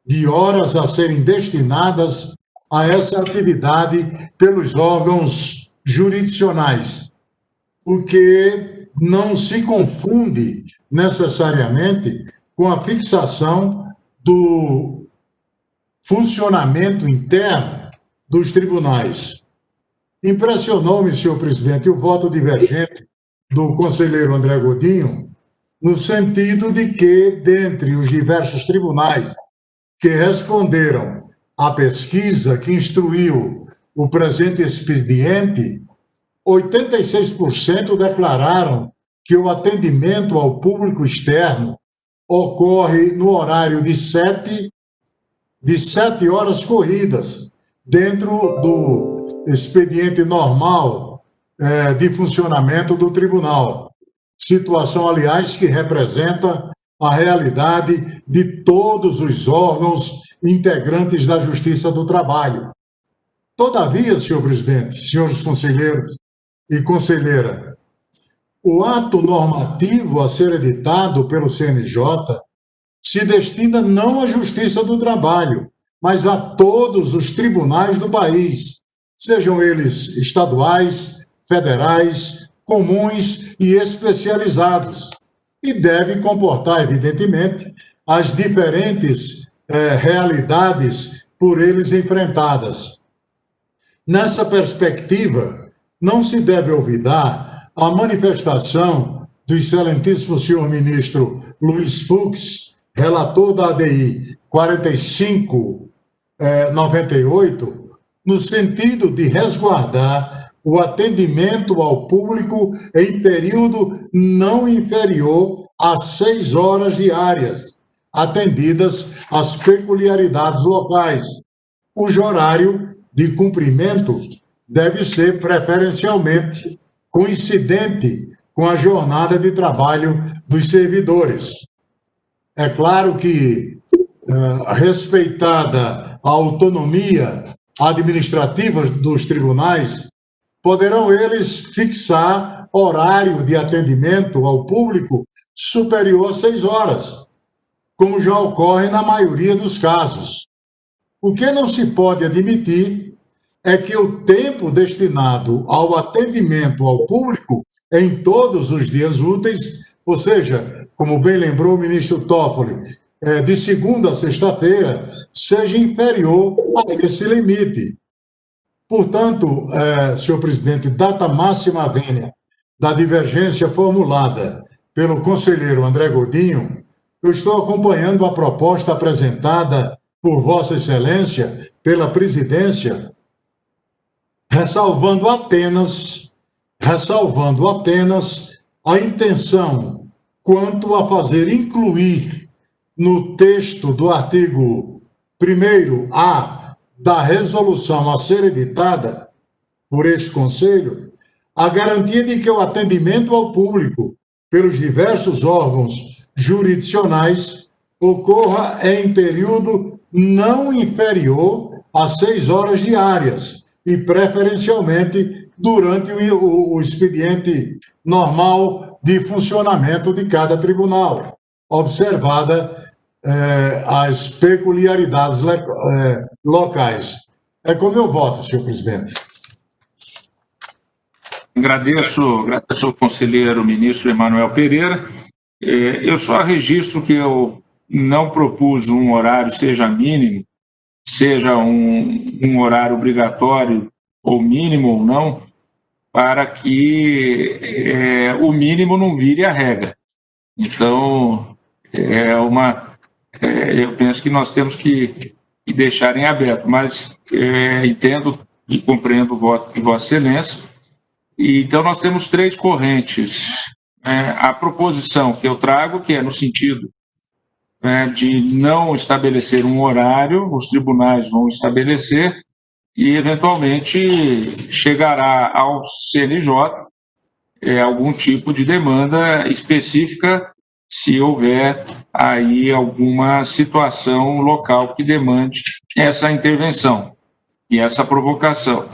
de horas a serem destinadas a essa atividade pelos órgãos jurisdicionais, o que não se confunde necessariamente com a fixação do funcionamento interno dos tribunais. Impressionou-me, senhor presidente, o voto divergente do conselheiro André Godinho, no sentido de que, dentre os diversos tribunais que responderam à pesquisa que instruiu o presente expediente, 86% declararam que o atendimento ao público externo ocorre no horário de 7 horas corridas, dentro do expediente normal de funcionamento do tribunal. Situação, aliás, que representa a realidade de todos os órgãos integrantes da Justiça do Trabalho. Todavia, senhor presidente, senhores conselheiros e conselheira, o ato normativo a ser editado pelo CNJ se destina não à Justiça do Trabalho, mas a todos os tribunais do país, sejam eles estaduais, federais, comuns e especializados, e deve comportar, evidentemente, as diferentes realidades por eles enfrentadas. Nessa perspectiva, não se deve olvidar a manifestação do excelentíssimo senhor ministro Luiz Fux, relator da ADI 4598, no sentido de resguardar o atendimento ao público em período não inferior a 6 horas diárias, atendidas às peculiaridades locais, cujo horário de cumprimento deve ser preferencialmente coincidente com a jornada de trabalho dos servidores. É claro que, respeitada a autonomia administrativa dos tribunais, poderão eles fixar horário de atendimento ao público superior a 6 horas, como já ocorre na maioria dos casos. O que não se pode admitir é que o tempo destinado ao atendimento ao público em todos os dias úteis, ou seja, como bem lembrou o ministro Toffoli, de segunda a sexta-feira, seja inferior a esse limite. Portanto, senhor presidente, data máxima vênia da divergência formulada pelo conselheiro André Godinho, eu estou acompanhando a proposta apresentada por Vossa Excelência, pela presidência, ressalvando apenas a intenção quanto a fazer incluir no texto do artigo 1º-A da resolução a ser editada por este Conselho, a garantia de que o atendimento ao público pelos diversos órgãos jurisdicionais ocorra em período não inferior a 6 horas diárias e, preferencialmente, durante o expediente normal de funcionamento de cada tribunal, observada as peculiaridades locais. É com meu voto, senhor presidente. Agradeço ao conselheiro ministro Emanuel Pereira. Eu só registro que eu não propus um horário, seja mínimo, seja um horário obrigatório ou mínimo ou não, para que o mínimo não vire a regra. Então, eu penso que nós temos que deixar em aberto, mas entendo e compreendo o voto de Vossa Excelência. E, então, nós temos 3 correntes a proposição que eu trago, que é no sentido de não estabelecer um horário, os tribunais vão estabelecer e, eventualmente, chegará ao CNJ algum tipo de demanda específica, se houver aí alguma situação local que demande essa intervenção e essa provocação.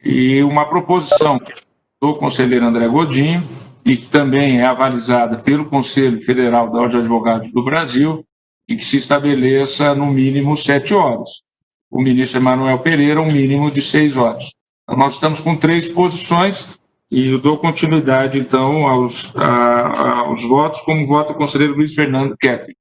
E uma proposição do conselheiro André Godinho, e que também é avalizada pelo Conselho Federal da Ordem de Advogados do Brasil, e que se estabeleça no mínimo 7 horas. O ministro Emanuel Pereira, um mínimo de 6 horas. Então, nós estamos com 3 posições, e eu dou continuidade, então, aos votos, como vota o conselheiro Luiz Fernando Kepp.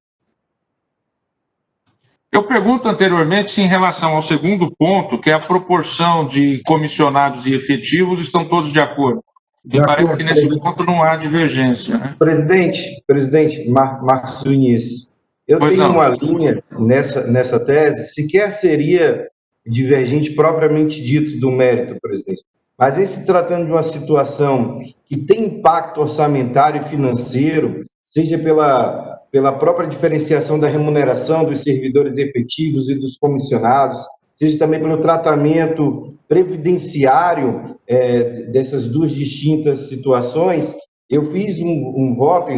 Eu pergunto anteriormente se, em relação ao segundo ponto, que é a proporção de comissionados e efetivos, estão todos de acordo. Me parece que nesse ponto não há divergência. Né? Presidente Marcos Vinícius, eu tenho uma linha nessa tese, sequer seria divergente propriamente dito do mérito, presidente. Mas em se tratando de uma situação que tem impacto orçamentário e financeiro, seja pela própria diferenciação da remuneração dos servidores efetivos e dos comissionados, seja também pelo tratamento previdenciário dessas duas distintas situações, eu fiz um voto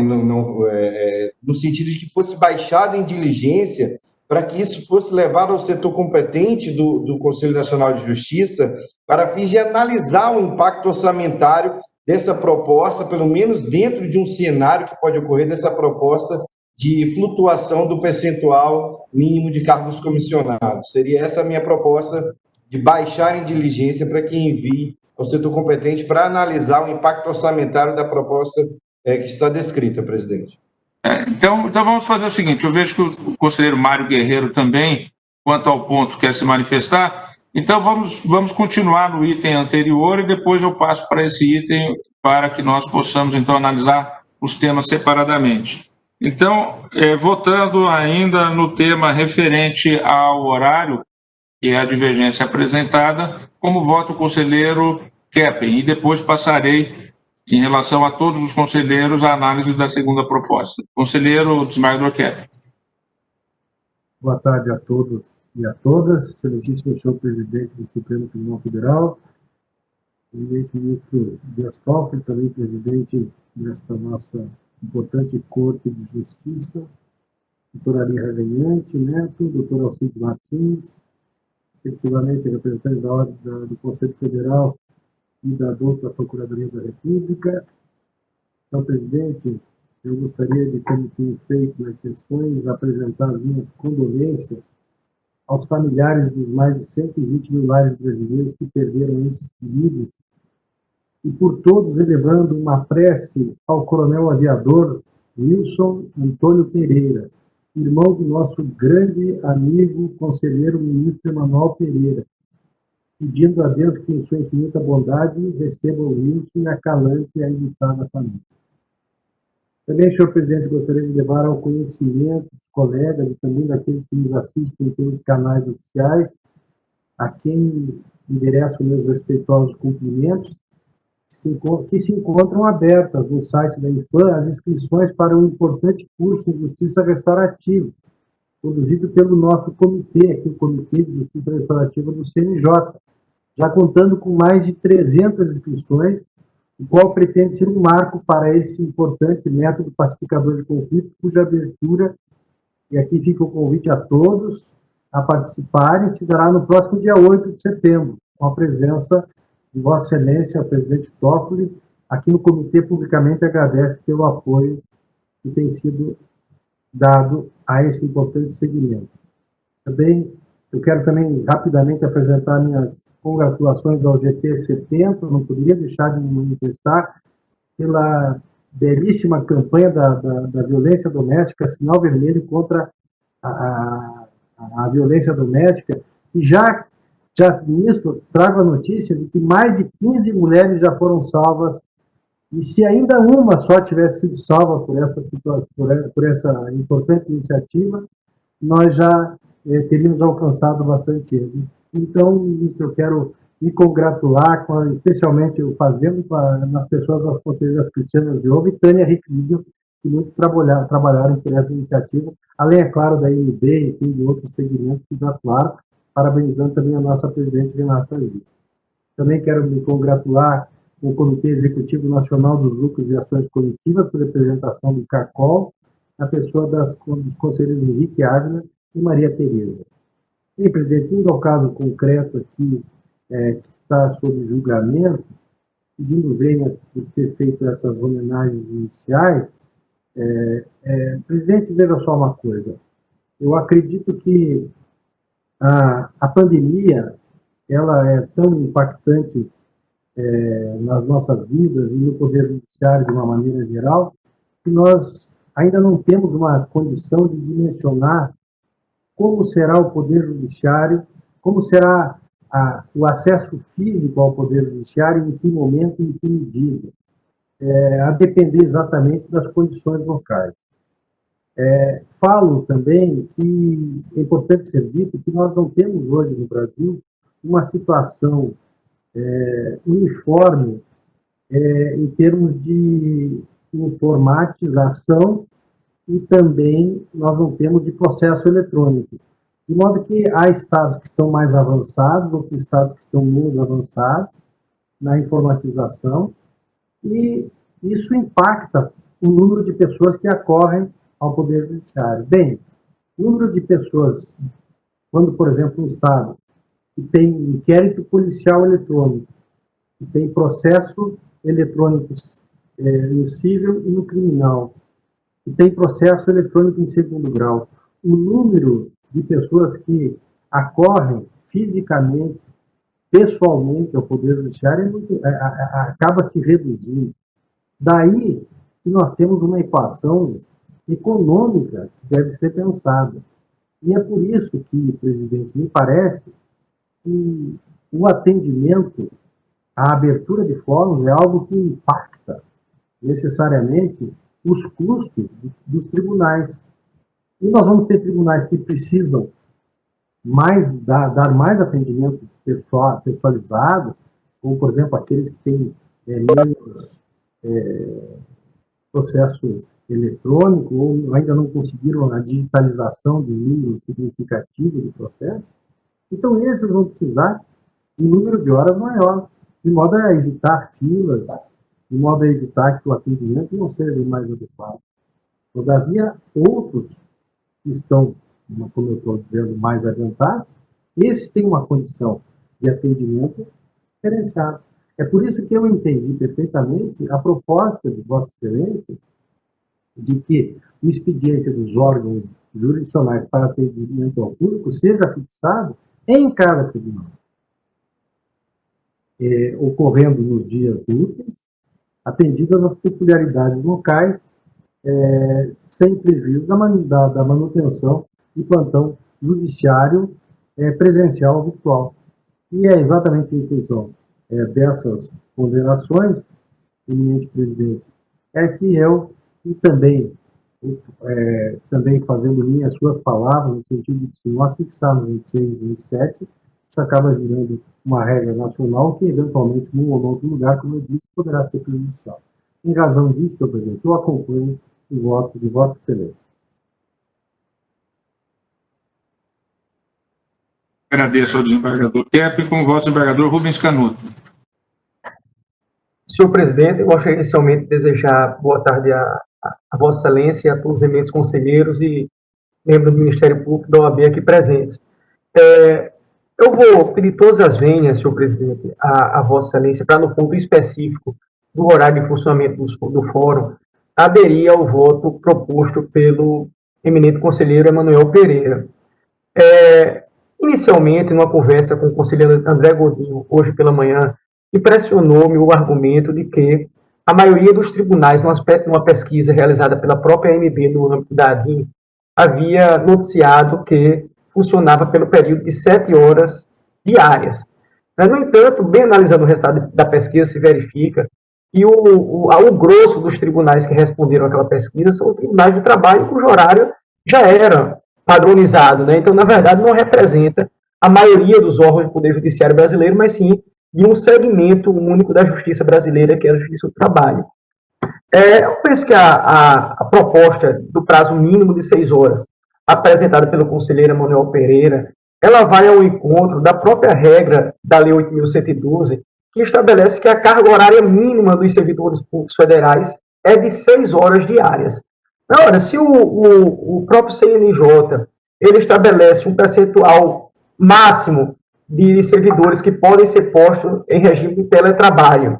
no sentido de que fosse baixado em diligência para que isso fosse levado ao setor competente do Conselho Nacional de Justiça para fins de analisar o impacto orçamentário dessa proposta, pelo menos dentro de um cenário que pode ocorrer dessa proposta de flutuação do percentual mínimo de cargos comissionados. Seria essa a minha proposta, de baixar em diligência para que envie ao setor competente para analisar o impacto orçamentário da proposta que está descrita, presidente. Então vamos fazer o seguinte, eu vejo que o conselheiro Mário Guerreiro também, quanto ao ponto, quer se manifestar, então vamos continuar no item anterior e depois eu passo para esse item para que nós possamos, então, analisar os temas separadamente. Então, votando ainda no tema referente ao horário, que é a divergência apresentada, como vota o conselheiro Keppen, e depois passarei, em relação a todos os conselheiros, a análise da segunda proposta. Conselheiro Desembargador Keppen. Boa tarde a todos e a todas. Excelentíssimo senhor presidente do Supremo Tribunal Federal, presidente ministro Dias Toffoli, também presidente desta nossa importante Corte de Justiça, doutora Alia Revenhante Neto, doutor Alcides Martins, respectivamente representantes da Ordem do Conselho Federal e da Doutora Procuradoria da República. Senhor presidente, eu gostaria de, como tenho feito nas sessões, apresentar as minhas condolências aos familiares dos mais de 120 mil lares brasileiros que perderam entes queridos, e por todos elevando uma prece ao coronel aviador Wilson Antônio Pereira, irmão do nosso grande amigo conselheiro ministro Emanuel Pereira, pedindo a Deus que, em sua infinita bondade, receba o Wilson e acalante a ilibada família. Também, senhor presidente, gostaria de levar ao conhecimento dos colegas e também daqueles que nos assistem pelos canais oficiais, a quem endereço meus respeitosos cumprimentos, que se encontram abertas no site da IFAM as inscrições para um importante curso de Justiça Restaurativa, conduzido pelo nosso comitê, aqui o Comitê de Justiça Restaurativa do CNJ, já contando com mais de 300 inscrições, o qual pretende ser um marco para esse importante método pacificador de conflitos, cuja abertura, e aqui fica o convite a todos a participarem, se dará no próximo dia 8 de setembro, com a presença de Vossa Excelência, o presidente Toffoli. Aqui no comitê publicamente agradece pelo apoio que tem sido dado a esse importante segmento. Também, eu quero também rapidamente apresentar minhas congratulações ao GT 70, não poderia deixar de me manifestar pela belíssima campanha da violência doméstica, sinal vermelho contra a violência doméstica, e já ministro, trago a notícia de que mais de 15 mulheres já foram salvas, e se ainda uma só tivesse sido salva por essa situação, por essa importante iniciativa, nós já teríamos alcançado bastante êxito. Então, ministro, eu quero me congratular, especialmente eu fazendo nas pessoas das conselheiras Cristianas Diogo e Tânia Riquilho, que muito trabalharam por essa iniciativa, além, é claro, da INB, enfim, de outros segmentos que já atuaram, parabenizando também a nossa presidente Renata Gil. Também quero me congratular com o Comitê Executivo Nacional dos Lucros e Ações Coletivas, por representação do CACOL, na pessoa dos conselheiros Henrique Ávila e Maria Tereza. E, presidente, indo ao caso concreto aqui, que está sob julgamento, pedindo venha por ter feito essas homenagens iniciais, presidente, veja só uma coisa. Eu acredito que a pandemia ela é tão impactante nas nossas vidas e no Poder Judiciário de uma maneira geral, que nós ainda não temos uma condição de dimensionar como será o Poder Judiciário, como será o acesso físico ao Poder Judiciário, em que momento e em que medida, a depender exatamente das condições locais. Falo também que é importante ser dito que nós não temos hoje no Brasil uma situação uniforme em termos de informatização e também nós não temos de processo eletrônico. De modo que há estados que estão mais avançados, outros estados que estão menos avançados na informatização, e isso impacta o número de pessoas que acorrem ao Poder Judiciário. Bem, o número de pessoas, quando, por exemplo, um estado que tem inquérito policial eletrônico, que tem processo eletrônico no civil e no criminal, que tem processo eletrônico em segundo grau, o número de pessoas que acorrem fisicamente, pessoalmente ao Poder Judiciário acaba se reduzindo. Daí que nós temos uma equação econômica que deve ser pensada. E é por isso que, presidente, me parece que o atendimento, a abertura de fóruns é algo que impacta necessariamente os custos dos tribunais. E nós vamos ter tribunais que precisam dar mais atendimento pessoalizado, como, por exemplo, aqueles que têm menos processo eletrônico ou ainda não conseguiram a digitalização de um número significativo de processos. Então, esses vão precisar de um número de horas maior, de modo a evitar filas, de modo a evitar que o atendimento não seja o mais adequado. Todavia, outros que estão, como eu estou dizendo, mais adiantados, esses têm uma condição de atendimento diferenciado. É por isso que eu entendi perfeitamente a proposta de Vossa Excelência de que o expediente dos órgãos jurisdicionais para atendimento ao público seja fixado em cada tribunal, ocorrendo nos dias úteis, atendidas as peculiaridades locais, sem prejuízo da manutenção do plantão judiciário presencial ou virtual. E é exatamente a intenção dessas ponderações, eminente presidente, que eu, e também fazendo minhas suas palavras, no sentido de que se nós fixarmos em 6 ou em 7, isso acaba virando uma regra nacional que, eventualmente, num ou outro lugar, como eu disse, poderá ser prejudicial. Em razão disso, senhor presidente, eu acompanho o voto de Vossa Excelência. Agradeço ao desembargador Kepp, com o voto do desembargador Rubens Canuto. Senhor presidente, eu gostaria inicialmente de desejar boa tarde a Vossa Excelência e a todos os eminentes conselheiros e membros do Ministério Público da OAB aqui presentes. Eu vou pedir todas as vênias, senhor presidente, a Vossa Excelência, para, no ponto específico do horário de funcionamento do fórum, aderir ao voto proposto pelo eminente conselheiro Emanuel Pereira. Inicialmente, numa conversa com o conselheiro André Godinho, hoje pela manhã, impressionou-me o argumento de que a maioria dos tribunais, numa pesquisa realizada pela própria AMB no âmbito da ADIM, havia noticiado que funcionava pelo período de 7 horas diárias. No entanto, bem analisando o resultado da pesquisa, se verifica que o grosso dos tribunais que responderam àquela pesquisa são os tribunais do trabalho, cujo horário já era padronizado, né? Então, na verdade, não representa a maioria dos órgãos do Poder Judiciário brasileiro, mas sim de um segmento único da justiça brasileira, que é a Justiça do Trabalho. Eu penso que a proposta do prazo mínimo de 6 horas, apresentada pelo conselheiro Manuel Pereira, ela vai ao encontro da própria regra da Lei 8.112, que estabelece que a carga horária mínima dos servidores públicos federais é de 6 horas diárias. Agora, se o próprio CNJ ele estabelece um percentual máximo de servidores que podem ser postos em regime de teletrabalho,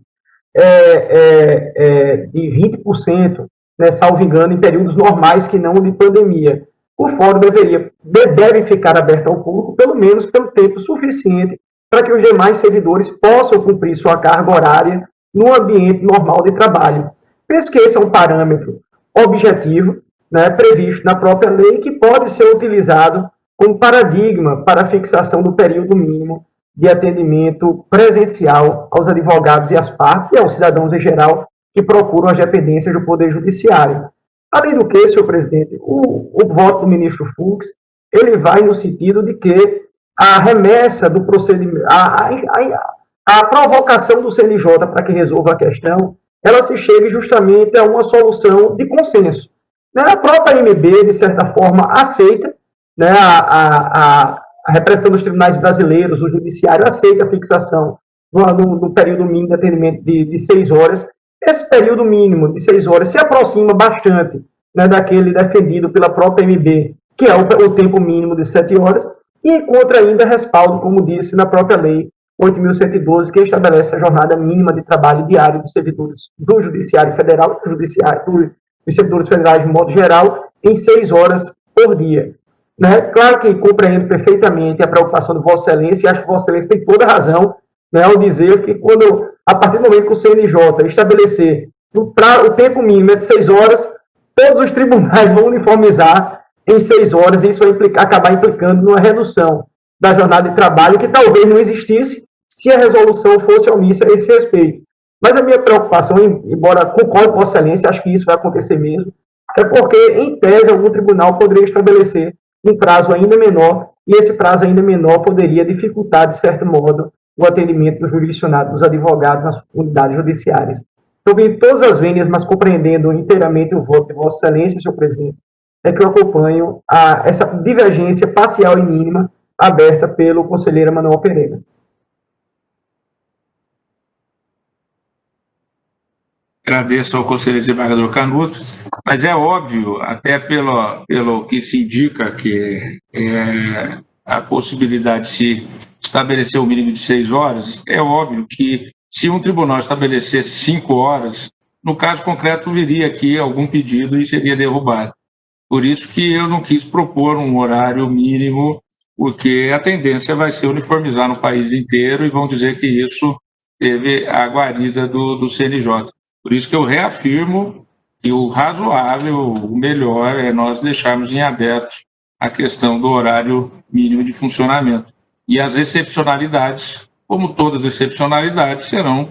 de 20%, né, salvo engano, em períodos normais que não de pandemia, o fórum deve ficar aberto ao público, pelo menos pelo tempo suficiente para que os demais servidores possam cumprir sua carga horária no ambiente normal de trabalho. Penso que esse é um parâmetro objetivo, né, previsto na própria lei, que pode ser utilizado como paradigma para a fixação do período mínimo de atendimento presencial aos advogados e às partes e aos cidadãos em geral que procuram as dependências do Poder Judiciário. Além do que, senhor presidente, o voto do ministro Fux, ele vai no sentido de que a remessa do procedimento, a provocação do CNJ para que resolva a questão, ela se chegue justamente a uma solução de consenso. A própria AMB, de certa forma, aceita, né, a representação dos tribunais brasileiros, o judiciário aceita a fixação do período mínimo de atendimento de 6 horas. Esse período mínimo de 6 horas se aproxima bastante, né, daquele defendido pela própria AMB, que é o tempo mínimo de 7 horas, e encontra ainda respaldo, como disse, na própria lei 8.112, que estabelece a jornada mínima de trabalho diário dos servidores do Judiciário Federal, dos servidores federais de modo geral, em 6 horas por dia. Né? Claro que compreendo perfeitamente a preocupação de Vossa Excelência, e acho que Vossa Excelência tem toda a razão, né, ao dizer que a partir do momento que o CNJ estabelecer o tempo mínimo é de 6 horas, todos os tribunais vão uniformizar em 6 horas, e isso vai acabar implicando numa redução da jornada de trabalho que talvez não existisse se a resolução fosse omissa a esse respeito. Mas a minha preocupação, embora concorde com Vossa Excelência, acho que isso vai acontecer mesmo, é porque, em tese, algum tribunal poderia estabelecer um prazo ainda menor, e esse prazo ainda menor poderia dificultar, de certo modo, o atendimento do jurisdicionado dos advogados nas unidades judiciárias. Sobre todas as vênias, mas compreendendo inteiramente o voto de Vossa Excelência, senhor presidente, é que eu acompanho essa divergência parcial e mínima aberta pelo conselheiro Manuel Pereira. Agradeço ao conselheiro desembargador Canuto, mas é óbvio, até pelo que se indica, que a possibilidade de se estabelecer o mínimo de 6 horas, é óbvio que se um tribunal estabelecesse 5 horas, no caso concreto viria aqui algum pedido e seria derrubado. Por isso que eu não quis propor um horário mínimo, porque a tendência vai ser uniformizar no país inteiro e vão dizer que isso teve a guarida do CNJ. Por isso que eu reafirmo que o razoável, o melhor, é nós deixarmos em aberto a questão do horário mínimo de funcionamento. E as excepcionalidades, como todas as excepcionalidades, serão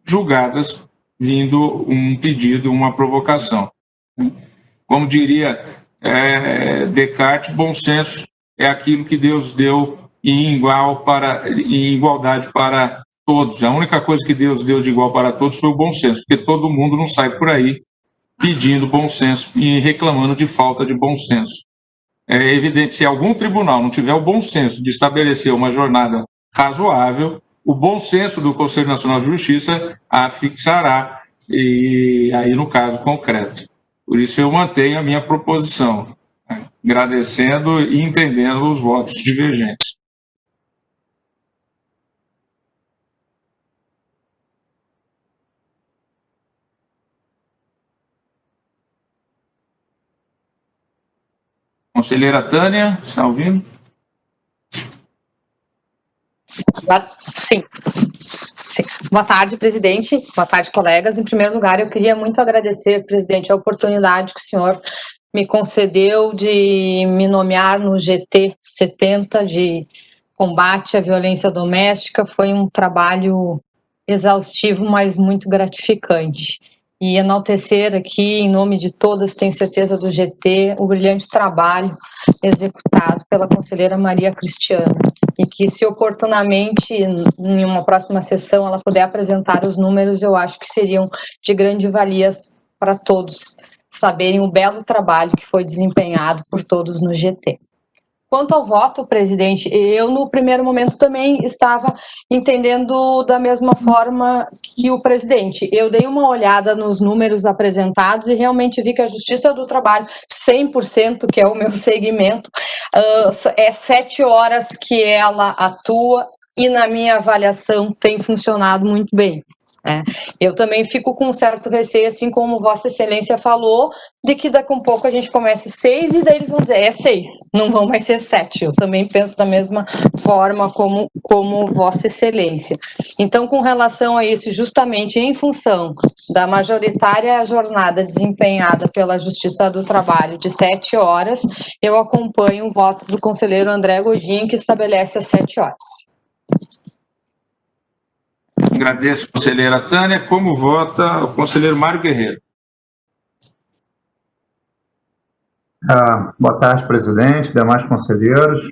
julgadas vindo um pedido, uma provocação. Como diria Descartes, bom senso é aquilo que Deus deu em igualdade para todos. A única coisa que Deus deu de igual para todos foi o bom senso, porque todo mundo não sai por aí pedindo bom senso e reclamando de falta de bom senso. É evidente, se algum tribunal não tiver o bom senso de estabelecer uma jornada razoável, o bom senso do Conselho Nacional de Justiça a fixará, e aí no caso concreto. Por isso eu mantenho a minha proposição, agradecendo e entendendo os votos divergentes. Conselheira Tânia, está ouvindo? Sim. Boa tarde, presidente. Boa tarde, colegas. Em primeiro lugar, eu queria muito agradecer, presidente, a oportunidade que o senhor me concedeu de me nomear no GT 70 de combate à violência doméstica. Foi um trabalho exaustivo, mas muito gratificante. e enaltecer aqui, em nome de todas, tenho certeza, do GT, o brilhante trabalho executado pela conselheira Maria Cristiana, e que, se oportunamente, em uma próxima sessão, ela puder apresentar os números, eu acho que seriam de grande valia para todos saberem o belo trabalho que foi desempenhado por todos no GT. Quanto ao voto, presidente, eu no primeiro momento também estava entendendo da mesma forma que o presidente. Eu dei uma olhada nos números apresentados e realmente vi que a Justiça do Trabalho, 100%, que é o meu segmento, é 7 horas que ela atua e, na minha avaliação, tem funcionado muito bem. Eu também fico com um certo receio, assim como Vossa Excelência falou, de que daqui a um pouco a gente comece 6 e daí eles vão dizer 6, não vão mais ser 7. Eu também penso da mesma forma como Vossa Excelência. Então, com relação a isso, justamente em função da majoritária jornada desempenhada pela Justiça do Trabalho de 7 horas, eu acompanho o voto do conselheiro André Godinho, que estabelece as 7 horas. Agradeço, conselheira Tânia. Como vota o conselheiro Mário Guerreiro? Boa tarde, presidente, demais conselheiros.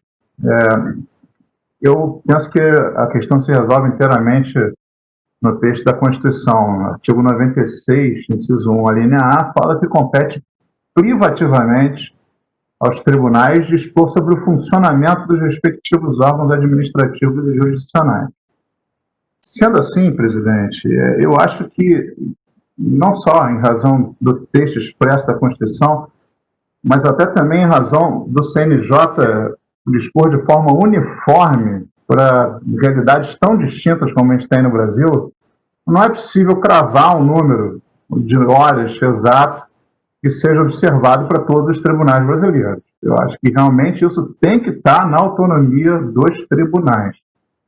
Eu penso que a questão se resolve inteiramente no texto da Constituição. Artigo 96, inciso 1, a linha A, fala que compete privativamente aos tribunais dispor sobre o funcionamento dos respectivos órgãos administrativos e jurisdicionais. Sendo assim, presidente, eu acho que, não só em razão do texto expresso da Constituição, mas até também em razão do CNJ dispor de forma uniforme para realidades tão distintas como a gente tem no Brasil, não é possível cravar um número de horas exato que seja observado para todos os tribunais brasileiros. Eu acho que realmente isso tem que estar na autonomia dos tribunais,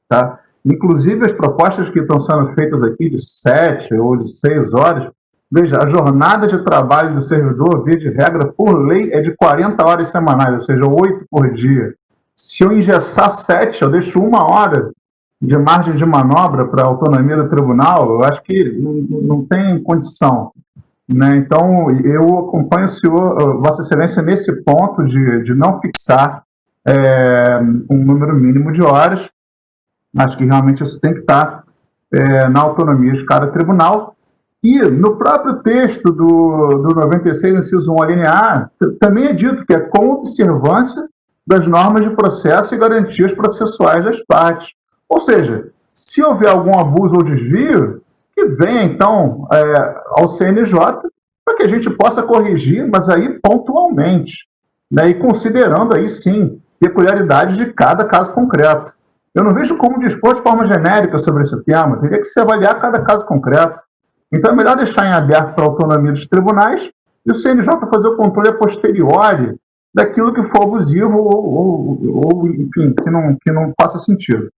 tá? Inclusive, as propostas que estão sendo feitas aqui de 7 ou de 6 horas, veja, a jornada de trabalho do servidor, via de regra, por lei, é de 40 horas semanais, ou seja, 8 por dia. Se eu engessar 7, eu deixo 1 hora de margem de manobra para a autonomia do tribunal, eu acho que não tem condição, né? Então, eu acompanho o senhor, Vossa Excelência, nesse ponto de não fixar um número mínimo de horas. Acho que realmente isso tem que estar na autonomia de cada tribunal. E no próprio texto do 96, inciso 1, a linha A, também é dito que é com observância das normas de processo e garantias processuais das partes. Ou seja, se houver algum abuso ou desvio, que venha, então, ao CNJ para que a gente possa corrigir, mas aí pontualmente, né, e considerando aí, sim, peculiaridades de cada caso concreto. Eu não vejo como dispor de forma genérica sobre esse tema, teria que se avaliar cada caso concreto. Então é melhor deixar em aberto para a autonomia dos tribunais e o CNJ fazer o controle a posteriori daquilo que for abusivo ou enfim, que não faça sentido.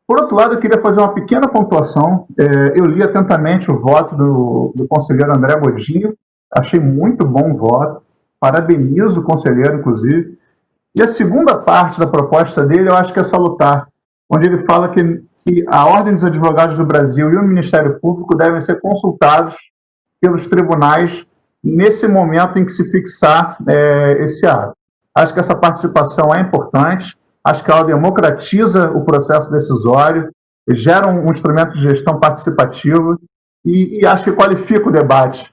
Por outro lado, eu queria fazer uma pequena pontuação. Eu li atentamente o voto do conselheiro André Godinho, achei muito bom o voto, parabenizo o conselheiro, inclusive. E a segunda parte da proposta dele eu acho que é salutar, onde ele fala que a Ordem dos Advogados do Brasil e o Ministério Público devem ser consultados pelos tribunais nesse momento em que se fixar esse ato. Acho que essa participação é importante, acho que ela democratiza o processo decisório, gera um instrumento de gestão participativa e acho que qualifica o debate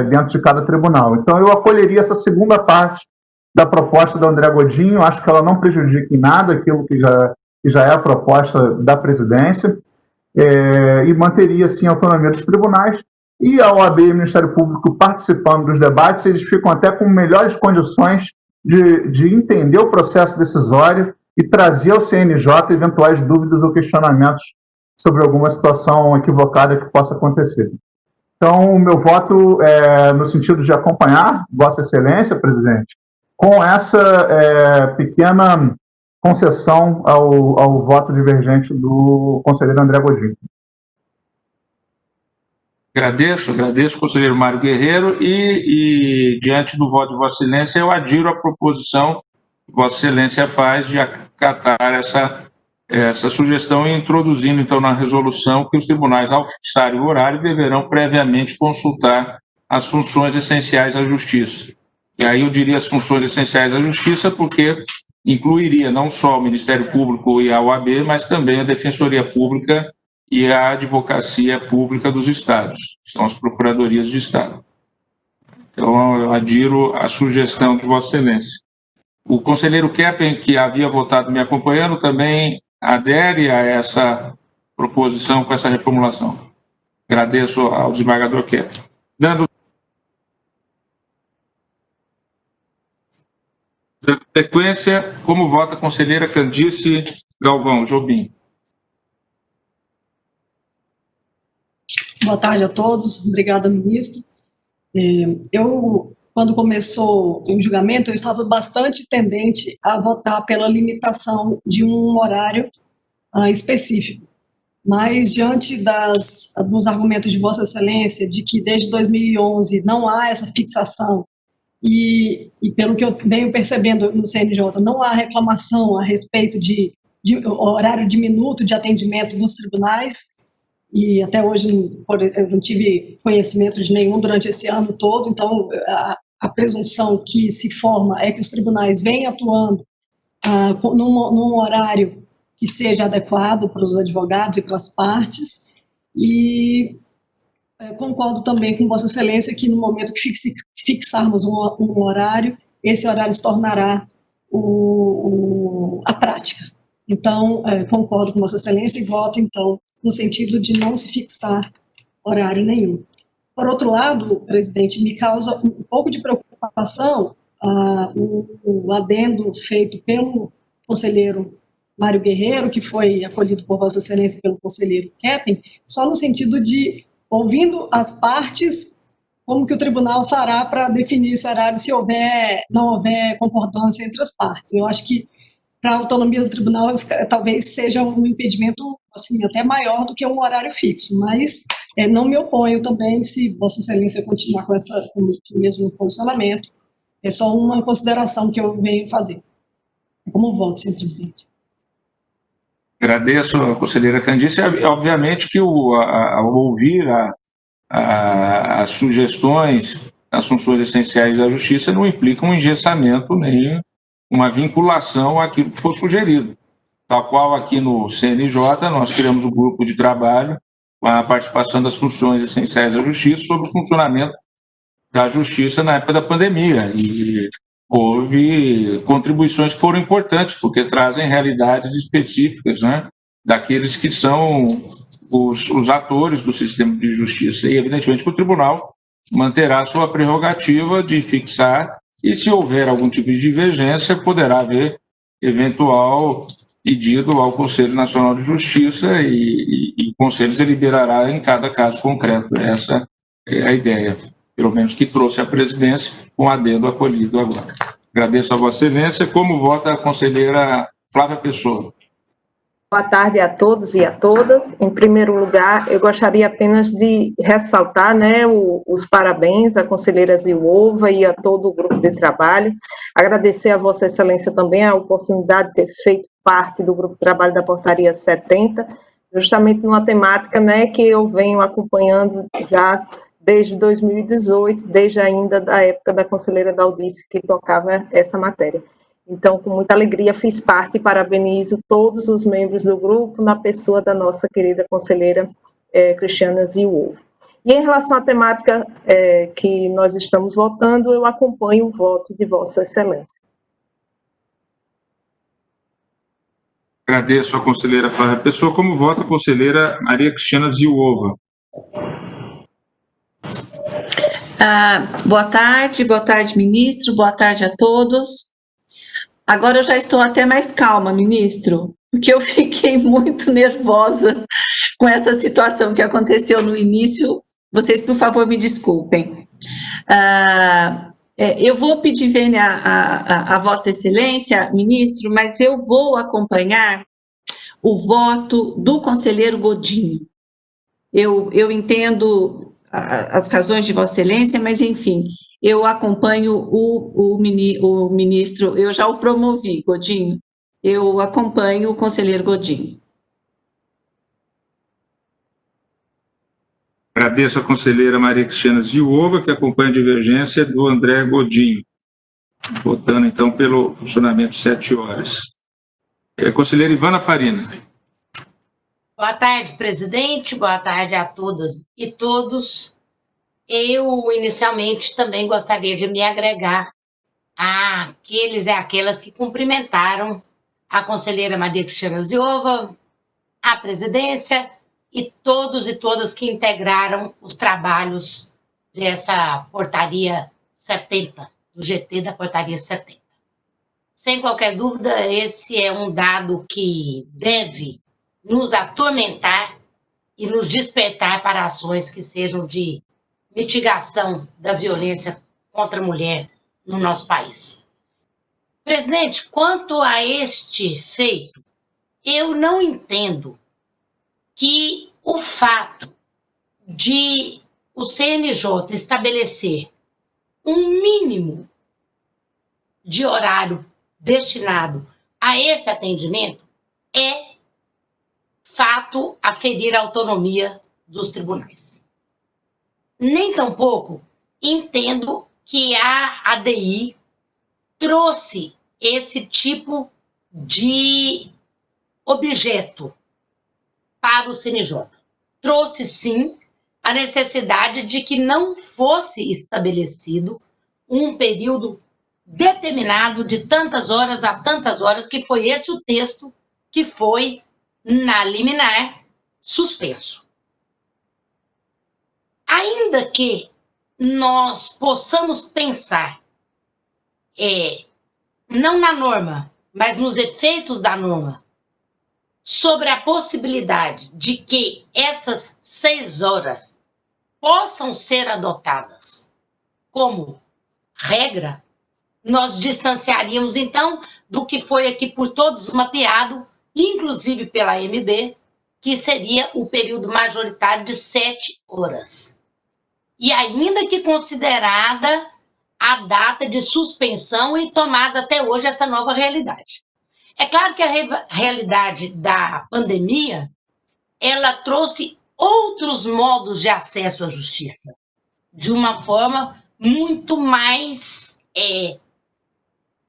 dentro de cada tribunal. Então, eu acolheria essa segunda parte da proposta do André Godinho, acho que ela não prejudica em nada aquilo que já é a proposta da presidência, e manteria, sim, a autonomia dos tribunais, e a OAB e o Ministério Público participando dos debates, eles ficam até com melhores condições de entender o processo decisório e trazer ao CNJ eventuais dúvidas ou questionamentos sobre alguma situação equivocada que possa acontecer. Então, o meu voto é no sentido de acompanhar Vossa Excelência, presidente, com essa pequena concessão ao voto divergente do conselheiro André Godinho. Agradeço, conselheiro Mário Guerreiro, e diante do voto de Vossa Excelência, eu adiro à proposição que Vossa Excelência faz de acatar essa sugestão e introduzindo, então, na resolução que os tribunais, ao fixarem o horário, deverão previamente consultar as funções essenciais à Justiça. E aí eu diria as funções essenciais à Justiça porque incluiria não só o Ministério Público e a OAB, mas também a Defensoria Pública e a Advocacia Pública dos Estados, que são as Procuradorias de Estado. Então, eu adiro à sugestão de Vossa Excelência. O conselheiro Keppen, que havia votado me acompanhando, também adere a essa proposição com essa reformulação. Agradeço ao desembargador Keppen. Dando sequência, como vota a conselheira Candice Galvão Jobim. Boa tarde a todos. Obrigada, ministro. Quando começou o julgamento, eu estava bastante tendente a votar pela limitação de um horário específico. Mas, diante dos argumentos de Vossa Excelência, de que desde 2011 não há essa fixação, e pelo que eu venho percebendo no CNJ, não há reclamação a respeito de horário diminuto de atendimento nos tribunais, e até hoje eu não tive conhecimento de nenhum durante esse ano todo, então a presunção que se forma é que os tribunais vêm atuando num horário que seja adequado para os advogados e para as partes, e concordo também com Vossa Excelência que no momento que fixarmos um horário, esse horário se tornará a prática. Então, concordo com Vossa Excelência e voto, então, no sentido de não se fixar horário nenhum. Por outro lado, presidente, me causa um pouco de preocupação o adendo feito pelo conselheiro Mário Guerreiro, que foi acolhido por Vossa Excelência pelo conselheiro Keppen, só no sentido de, ouvindo as partes, como que o tribunal fará para definir esse horário se não houver concordância entre as partes. Eu acho que para a autonomia do tribunal talvez seja um impedimento assim, até maior do que um horário fixo, mas não me oponho também se Vossa Excelência continuar com o mesmo posicionamento. É só uma consideração que eu venho fazer. Como voto, senhor presidente. Agradeço a conselheira Candice. Obviamente que ao ouvir as sugestões, as funções essenciais da Justiça não implica um engessamento nem uma vinculação àquilo que for sugerido. Tal qual aqui no CNJ, nós criamos um grupo de trabalho com a participação das funções essenciais da Justiça sobre o funcionamento da Justiça na época da pandemia. E houve contribuições que foram importantes, porque trazem realidades específicas, né, daqueles que são os atores do sistema de justiça. E, evidentemente, que o tribunal manterá sua prerrogativa de fixar, e se houver algum tipo de divergência, poderá haver eventual pedido ao Conselho Nacional de Justiça e o Conselho deliberará em cada caso concreto. Essa é a ideia, pelo menos que trouxe a presidência, com adendo acolhido agora. Agradeço a Vossa Excelência. Como vota a conselheira Flávia Pessoa? Boa tarde a todos e a todas. Em primeiro lugar, eu gostaria apenas de ressaltar, né, os parabéns à conselheira Zilova e a todo o grupo de trabalho. Agradecer a Vossa Excelência também a oportunidade de ter feito parte do grupo de trabalho da Portaria 70, justamente numa temática, né, que eu venho acompanhando já desde 2018, desde ainda da época da conselheira Daldice, que tocava essa matéria. Então, com muita alegria, fiz parte e parabenizo todos os membros do grupo, na pessoa da nossa querida conselheira Cristiana Zilova. E em relação à temática que nós estamos votando, eu acompanho o voto de Vossa Excelência. Agradeço a conselheira Flávia Pessoa. Como vota a conselheira Maria Cristina Zilova? Boa tarde, ministro, boa tarde a todos. Agora eu já estou até mais calma, ministro, porque eu fiquei muito nervosa com essa situação que aconteceu no início. Vocês, por favor, me desculpem. Eu vou pedir vênia a Vossa Excelência, ministro, mas eu vou acompanhar o voto do conselheiro Godinho. Eu entendo as razões de Vossa Excelência, mas, enfim, eu acompanho o ministro, eu já o promovi, Godinho, eu acompanho o conselheiro Godinho. Agradeço a conselheira Maria Cristina Ziuova, que acompanha a divergência do André Godinho. Votando, então, pelo funcionamento 7 horas. Conselheira Ivana Farina. Boa tarde, presidente. Boa tarde a todas e todos. Eu, inicialmente, também gostaria de me agregar àqueles e aquelas que cumprimentaram a conselheira Maria Cristina Ziuova, a presidência e todos e todas que integraram os trabalhos dessa portaria 70, do GT da portaria 70. Sem qualquer dúvida, esse é um dado que deve nos atormentar e nos despertar para ações que sejam de mitigação da violência contra a mulher no nosso país. Presidente, quanto a este feito, eu não entendo que o fato de o CNJ estabelecer um mínimo de horário destinado a esse atendimento é fato a ferir a autonomia dos tribunais. Nem tampouco entendo que a ADI trouxe esse tipo de objeto para o CNJ. Trouxe, sim, a necessidade de que não fosse estabelecido um período determinado de tantas horas a tantas horas, que foi esse o texto que foi, na liminar, suspenso. Ainda que nós possamos pensar, não na norma, mas nos efeitos da norma, sobre a possibilidade de que essas 6 horas possam ser adotadas como regra, nós distanciaríamos, então, do que foi aqui por todos mapeado, inclusive pela AMB, que seria o período majoritário de 7 horas. E ainda que considerada a data de suspensão e tomada até hoje essa nova realidade. É claro que a realidade da pandemia, ela trouxe outros modos de acesso à justiça, de uma forma muito mais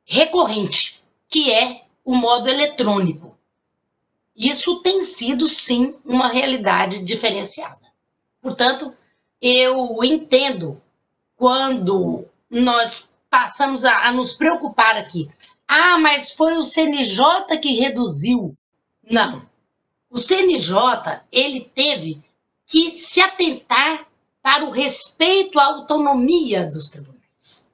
recorrente, que é o modo eletrônico. Isso tem sido, sim, uma realidade diferenciada. Portanto, eu entendo quando nós passamos a nos preocupar aqui. Mas foi o CNJ que reduziu. Não. O CNJ, ele teve que se atentar para o respeito à autonomia dos tribunais.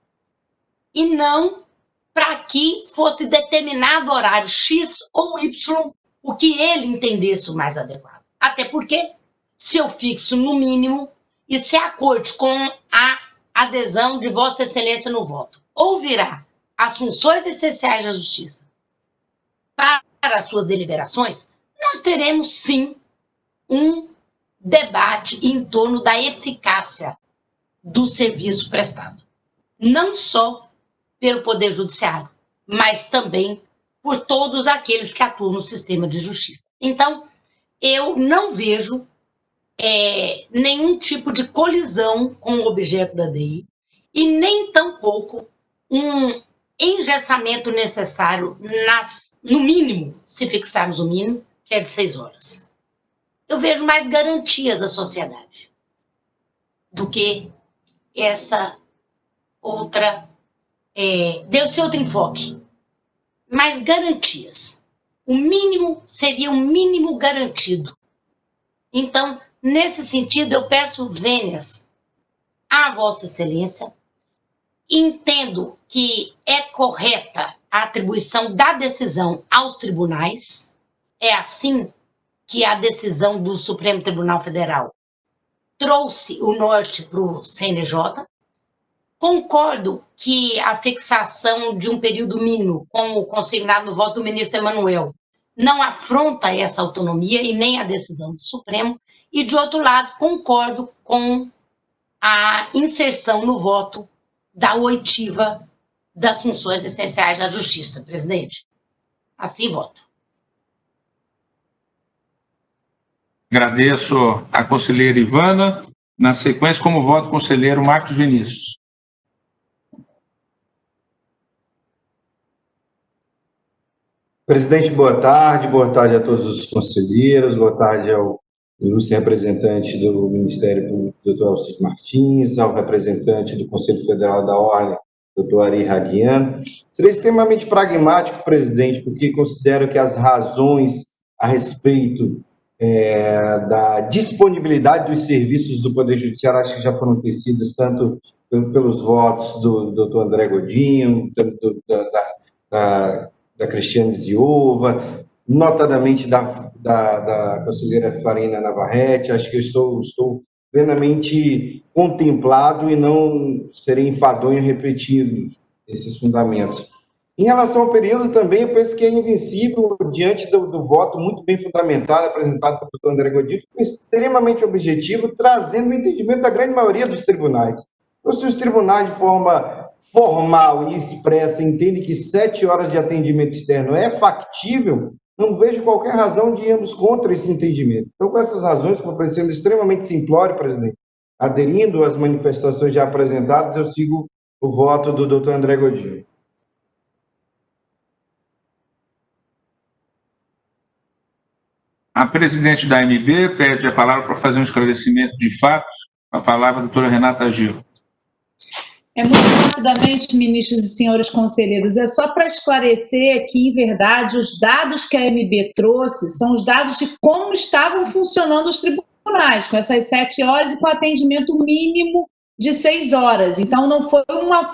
E não para que fosse determinado horário X ou Y, o que ele entendesse o mais adequado. Até porque, se eu fixo no mínimo, e se a corte, com a adesão de Vossa Excelência no voto, ouvirá as funções essenciais da justiça para as suas deliberações, nós teremos, sim, um debate em torno da eficácia do serviço prestado. Não só pelo Poder Judiciário, mas também por todos aqueles que atuam no sistema de justiça. Então, eu não vejo nenhum tipo de colisão com o objeto da DI e nem tampouco um engessamento necessário, no mínimo, se fixarmos o mínimo, que é de 6 horas. Eu vejo mais garantias à sociedade do que essa outra, deu-se outro enfoque, mais garantias. O mínimo seria o mínimo garantido. Então, nesse sentido, eu peço vênias à Vossa Excelência. Entendo que é correta a atribuição da decisão aos tribunais. É assim que a decisão do Supremo Tribunal Federal trouxe o norte para o CNJ. Concordo que a fixação de um período mínimo, como consignado no voto do ministro Emanuel, não afronta essa autonomia e nem a decisão do Supremo. E, de outro lado, concordo com a inserção no voto da oitiva das funções essenciais da Justiça, presidente. Assim voto. Agradeço à conselheira Ivana. Na sequência, como voto, o conselheiro Marcos Vinícius. Presidente, boa tarde a todos os conselheiros, boa tarde ao ilustre representante do Ministério Público, doutor Alcides Martins, ao representante do Conselho Federal da Ordem, doutor Ari Raguian. Serei extremamente pragmático, presidente, porque considero que as razões a respeito da disponibilidade dos serviços do Poder Judiciário acho que já foram tecidas tanto pelos votos do doutor André Godinho, tanto da Cristiane Ziova, notadamente da conselheira Farina Navarrete. Acho que eu estou plenamente contemplado e não serei enfadonho repetindo esses fundamentos. Em relação ao período também, eu penso que é invencível diante do voto muito bem fundamentado apresentado pelo doutor André Godinho, que foi extremamente objetivo, trazendo o entendimento da grande maioria dos tribunais. Então, se os tribunais, de forma formal e expressa, entendem que 7 horas de atendimento externo é factível, não vejo qualquer razão de irmos contra esse entendimento. Então, com essas razões, como foi sendo extremamente simplório, presidente, aderindo às manifestações já apresentadas, eu sigo o voto do doutor André Godinho. A presidente da AMB pede a palavra para fazer um esclarecimento de fatos. A palavra, doutora Renata Gil. Muito rapidamente, ministros e senhores conselheiros, é só para esclarecer que, em verdade, os dados que a AMB trouxe são os dados de como estavam funcionando os tribunais, com essas 7 horas e com atendimento mínimo de 6 horas. Então, não foi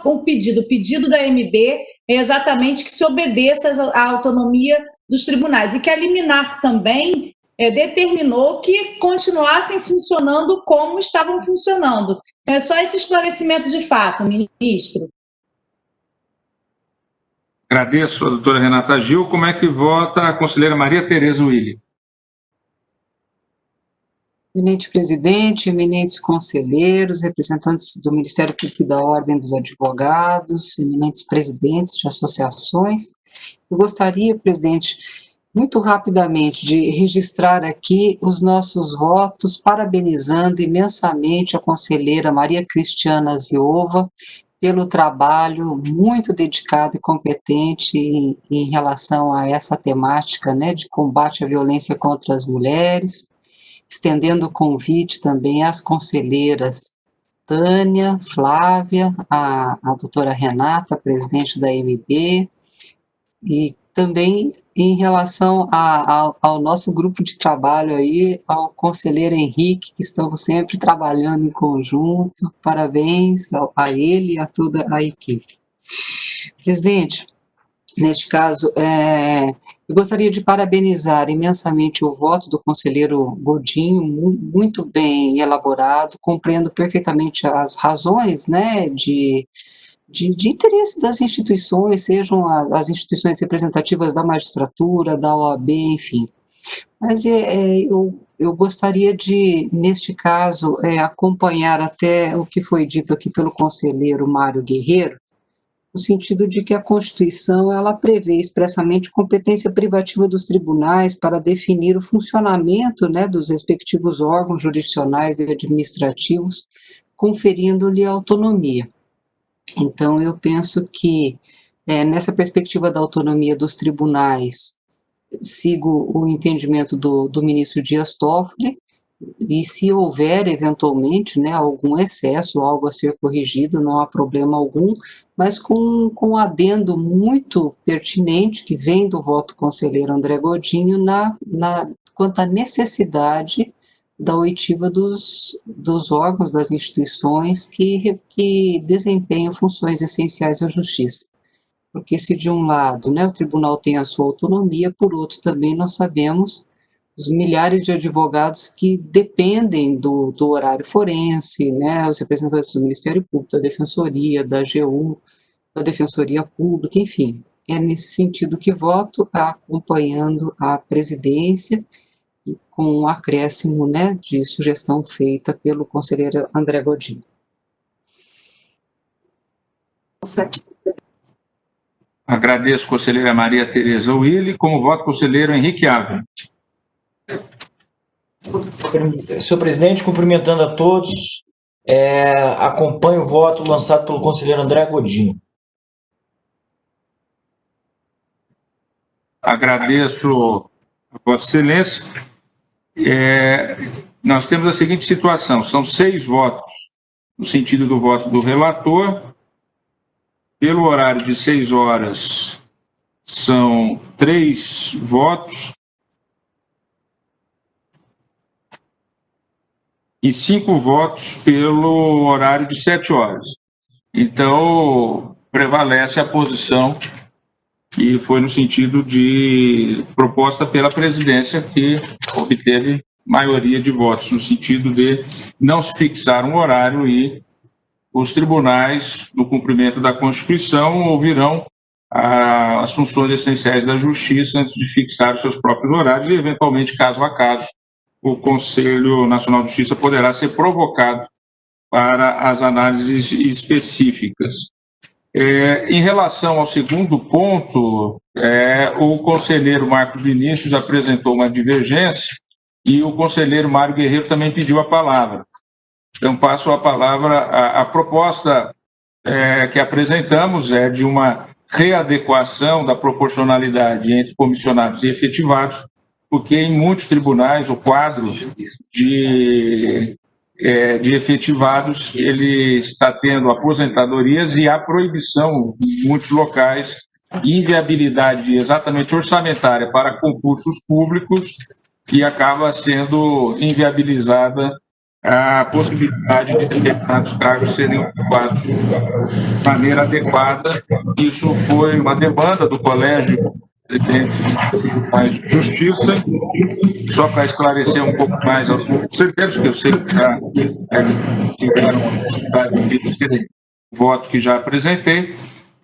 um pedido. O pedido da AMB é exatamente que se obedeça à autonomia dos tribunais e que a liminar também determinou que continuassem funcionando como estavam funcionando. Então, é só esse esclarecimento de fato, ministro. Agradeço a doutora Renata Gil. Como é que vota a conselheira Maria Tereza Willi? Eminente presidente, eminentes conselheiros, representantes do Ministério Público e da Ordem dos Advogados, eminentes presidentes de associações, eu gostaria, presidente, muito rapidamente de registrar aqui os nossos votos, parabenizando imensamente a conselheira Maria Cristiana Ziova pelo trabalho muito dedicado e competente em relação a essa temática, né, de combate à violência contra as mulheres, estendendo o convite também às conselheiras Tânia, Flávia, a doutora Renata, presidente da AMB, e também em relação ao nosso grupo de trabalho aí, ao conselheiro Henrique, que estamos sempre trabalhando em conjunto. Parabéns a ele e a toda a equipe. Presidente, neste caso, eu gostaria de parabenizar imensamente o voto do conselheiro Godinho, muito bem elaborado, compreendo perfeitamente as razões, né, de interesse das instituições, sejam as instituições representativas da magistratura, da OAB, enfim. Mas eu gostaria de, neste caso, acompanhar até o que foi dito aqui pelo conselheiro Mário Guerreiro, no sentido de que a Constituição ela prevê expressamente competência privativa dos tribunais para definir o funcionamento, né, dos respectivos órgãos jurisdicionais e administrativos, conferindo-lhe autonomia. Então, eu penso que, nessa perspectiva da autonomia dos tribunais, sigo o entendimento do ministro Dias Toffoli, e se houver, eventualmente, né, algum excesso, algo a ser corrigido, não há problema algum, mas com um adendo muito pertinente, que vem do voto conselheiro André Godinho, quanto à necessidade da oitiva dos órgãos, das instituições que desempenham funções essenciais à justiça. Porque se de um lado, né, o tribunal tem a sua autonomia, por outro também nós sabemos os milhares de advogados que dependem do horário forense, né, os representantes do Ministério Público, da Defensoria, da AGU, da Defensoria Pública, enfim. É nesse sentido que voto, acompanhando a presidência, com um acréscimo, né, de sugestão feita pelo conselheiro André Godinho. Agradeço, conselheira Maria Tereza Willi. Como voto, conselheiro Henrique Ávila. Senhor presidente, cumprimentando a todos, acompanho o voto lançado pelo conselheiro André Godinho. Agradeço a Vossa Excelência. Nós temos a seguinte situação: são 6 votos no sentido do voto do relator. Pelo horário de 6 horas, são 3 votos e 5 votos pelo horário de 7 horas. Então, prevalece a posição que foi no sentido de proposta pela presidência, que obteve maioria de votos, no sentido de não se fixar um horário e os tribunais, no cumprimento da Constituição, ouvirão as funções essenciais da Justiça antes de fixar os seus próprios horários e, eventualmente, caso a caso, o Conselho Nacional de Justiça poderá ser provocado para as análises específicas. Em relação ao segundo ponto, o conselheiro Marcos Vinícius apresentou uma divergência e o conselheiro Mário Guerreiro também pediu a palavra. Então, passo a palavra. A proposta que apresentamos é de uma readequação da proporcionalidade entre comissionados e efetivados, porque em muitos tribunais o quadro de efetivados ele está tendo aposentadorias e há proibição em muitos locais, inviabilidade exatamente orçamentária para concursos públicos, e acaba sendo inviabilizada a possibilidade de determinados cargos serem ocupados de maneira adequada. Isso foi uma demanda do Colégio de Tribunais de Justiça. Só para esclarecer um pouco mais aos conselheiros, que eu sei que já tiveram a possibilidade de ter o voto que já apresentei,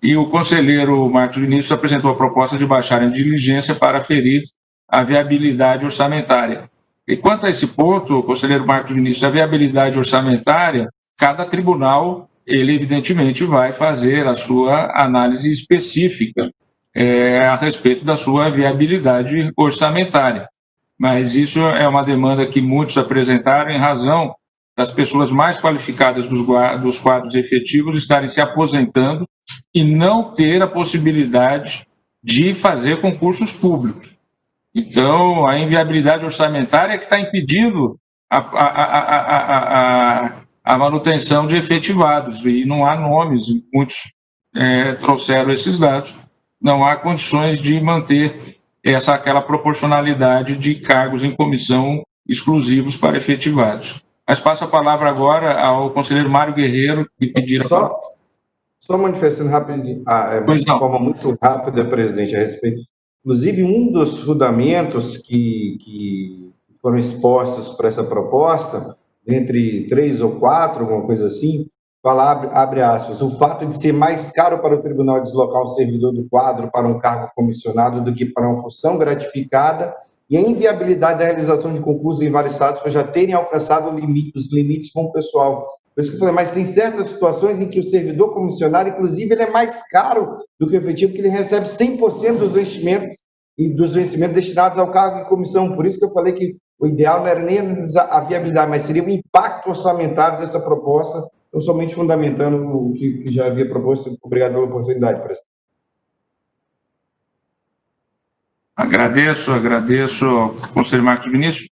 e o conselheiro Marcos Vinícius apresentou a proposta de baixar em diligência para aferir a viabilidade orçamentária. E quanto a esse ponto, conselheiro Marcos Vinícius, a viabilidade orçamentária, cada tribunal, ele evidentemente vai fazer a sua análise específica a respeito da sua viabilidade orçamentária. Mas isso é uma demanda que muitos apresentaram em razão das pessoas mais qualificadas dos quadros efetivos estarem se aposentando e não ter a possibilidade de fazer concursos públicos. Então, a inviabilidade orçamentária é que está impedindo a manutenção de efetivados, e não há nomes, muitos trouxeram esses dados, não há condições de manter aquela proporcionalidade de cargos em comissão exclusivos para efetivados. Mas passo a palavra agora ao conselheiro Mário Guerreiro, que pediram... Só manifestando rapidinho, de forma muito rápida, presidente, a respeito. Inclusive, um dos fundamentos que foram expostos para essa proposta, entre 3 ou 4, alguma coisa assim, fala, abre aspas, o fato de ser mais caro para o tribunal deslocar um servidor do quadro para um cargo comissionado do que para uma função gratificada, e a inviabilidade da realização de concursos em vários estados por já terem alcançado os limites com o pessoal. Por isso que eu falei, mas tem certas situações em que o servidor comissionado, inclusive, ele é mais caro do que o efetivo, porque ele recebe 100% dos vencimentos destinados ao cargo de comissão. Por isso que eu falei que o ideal não era nem a viabilidade, mas seria o impacto orçamentário dessa proposta, eu somente fundamentando o que já havia proposto. Obrigado pela oportunidade, presidente. Agradeço ao conselheiro Marcos Vinícius.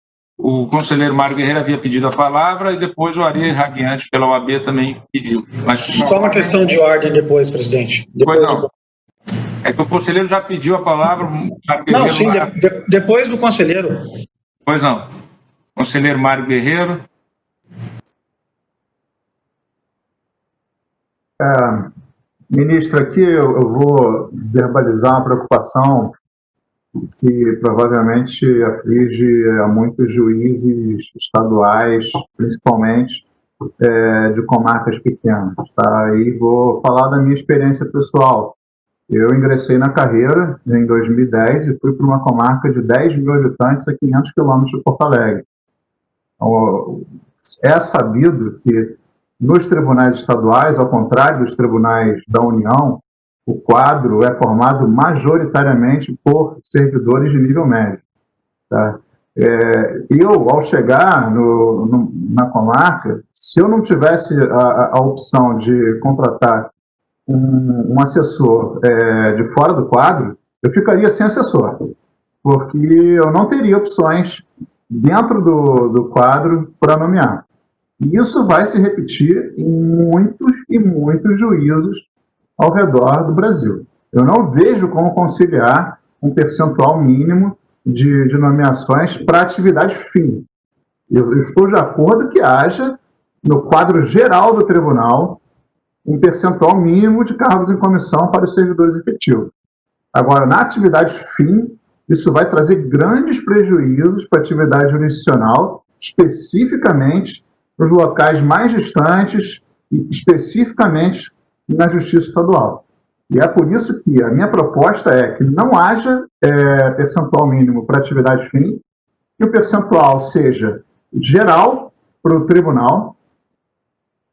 O conselheiro Mário Guerreiro havia pedido a palavra e depois o Ari Raguiante, pela OAB, também pediu. Mas... Só uma questão de ordem depois, presidente. Pois não. É que o conselheiro já pediu a palavra. Não, sim, depois do conselheiro. Pois não. Conselheiro Mário Guerreiro. Ministro, aqui eu vou verbalizar uma preocupação que provavelmente aflige a muitos juízes estaduais, principalmente de comarcas pequenas. Tá? E vou falar da minha experiência pessoal. Eu ingressei na carreira em 2010 e fui para uma comarca de 10 mil habitantes a 500 quilômetros de Porto Alegre. Então, é sabido que nos tribunais estaduais, ao contrário dos tribunais da União, o quadro é formado majoritariamente por servidores de nível médio. Tá? Eu, ao chegar na comarca, se eu não tivesse a opção de contratar um assessor de fora do quadro, eu ficaria sem assessor, porque eu não teria opções dentro do quadro para nomear. E isso vai se repetir em muitos e muitos juízos ao redor do Brasil. Eu não vejo como conciliar um percentual mínimo de nomeações para atividade fim. Eu estou de acordo que haja, no quadro geral do tribunal, um percentual mínimo de cargos em comissão para os servidores efetivos. Agora, na atividade fim, isso vai trazer grandes prejuízos para a atividade jurisdicional, especificamente nos locais mais distantes e especificamente na Justiça Estadual. E é por isso que a minha proposta é que não haja percentual mínimo para atividade fim, que o percentual seja geral para o tribunal,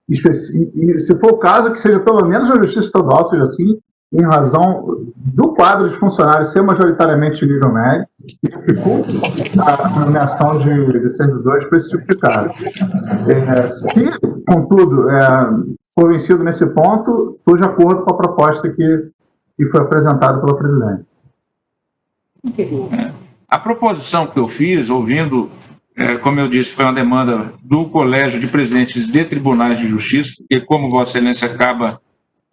e se for o caso, que seja pelo menos na Justiça Estadual, seja assim, em razão do quadro de funcionários ser majoritariamente de nível médio, e dificulta a nomeação de servidores para esse tipo de cargo. Se, contudo, for vencido nesse ponto, estou de acordo com a proposta que foi apresentada pela presidente. A proposição que eu fiz, ouvindo, como eu disse, foi uma demanda do Colégio de Presidentes de Tribunais de Justiça, porque, como Vossa Excelência acaba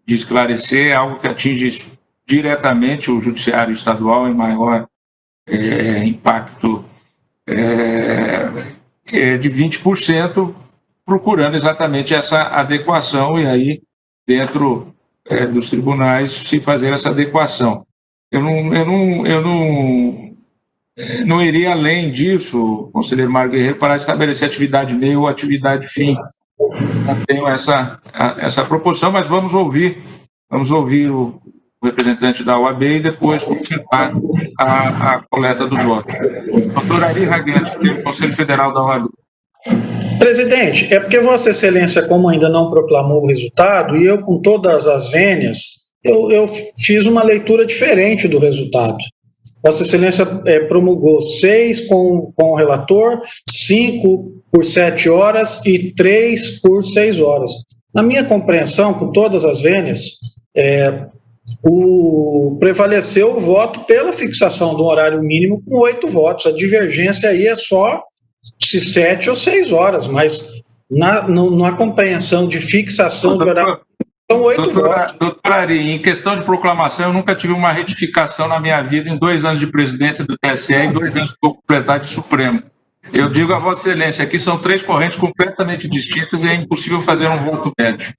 de esclarecer, é algo que atinge diretamente o Judiciário Estadual em maior impacto de 20%, procurando exatamente essa adequação, e aí, dentro dos tribunais, se fazer essa adequação. Eu não iria além disso, conselheiro Mário Guerreiro, para estabelecer atividade meio ou atividade fim. Não tenho essa proposição, mas vamos ouvir o representante da OAB e depois continuar a coleta dos votos. Doutor Ari Raguete, do Conselho Federal da OAB. Presidente, é porque Vossa Excelência, como ainda não proclamou o resultado, e eu, com todas as vênias, eu fiz uma leitura diferente do resultado. Vossa Excelência promulgou 6 com o relator, 5 por 7 horas e 3 por 6 horas. Na minha compreensão, com todas as vênias, prevaleceu o voto pela fixação do horário mínimo com 8 votos. A divergência aí é só se 7 ou 6 horas, mas na compreensão de fixação do horário são 8 votos. Doutor Ari, em questão de proclamação, eu nunca tive uma retificação na minha vida em 2 anos de presidência do TSE e 2 anos de completar de Supremo. Eu digo a Vossa Excelência, aqui são 3 correntes completamente distintas e é impossível fazer um voto médio.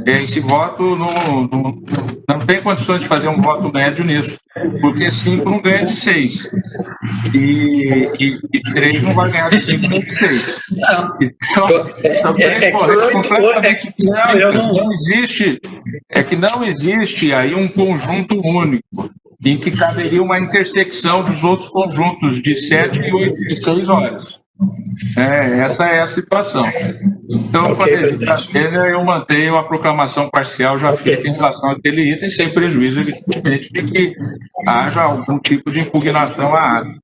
Esse voto não tem condições de fazer um voto médio nisso, porque 5 não ganha de 6. E 3 não vai ganhar de 5 nem de 6. Então, são 3 correntes completamente distintas. Não existe aí um conjunto único em que caberia uma intersecção dos outros conjuntos de 7 e 8 e 6 horas. Essa é a situação. Então, eu mantenho a proclamação parcial já feita em relação àquele item, sem prejuízo, evidentemente, de que haja algum tipo de impugnação à ata.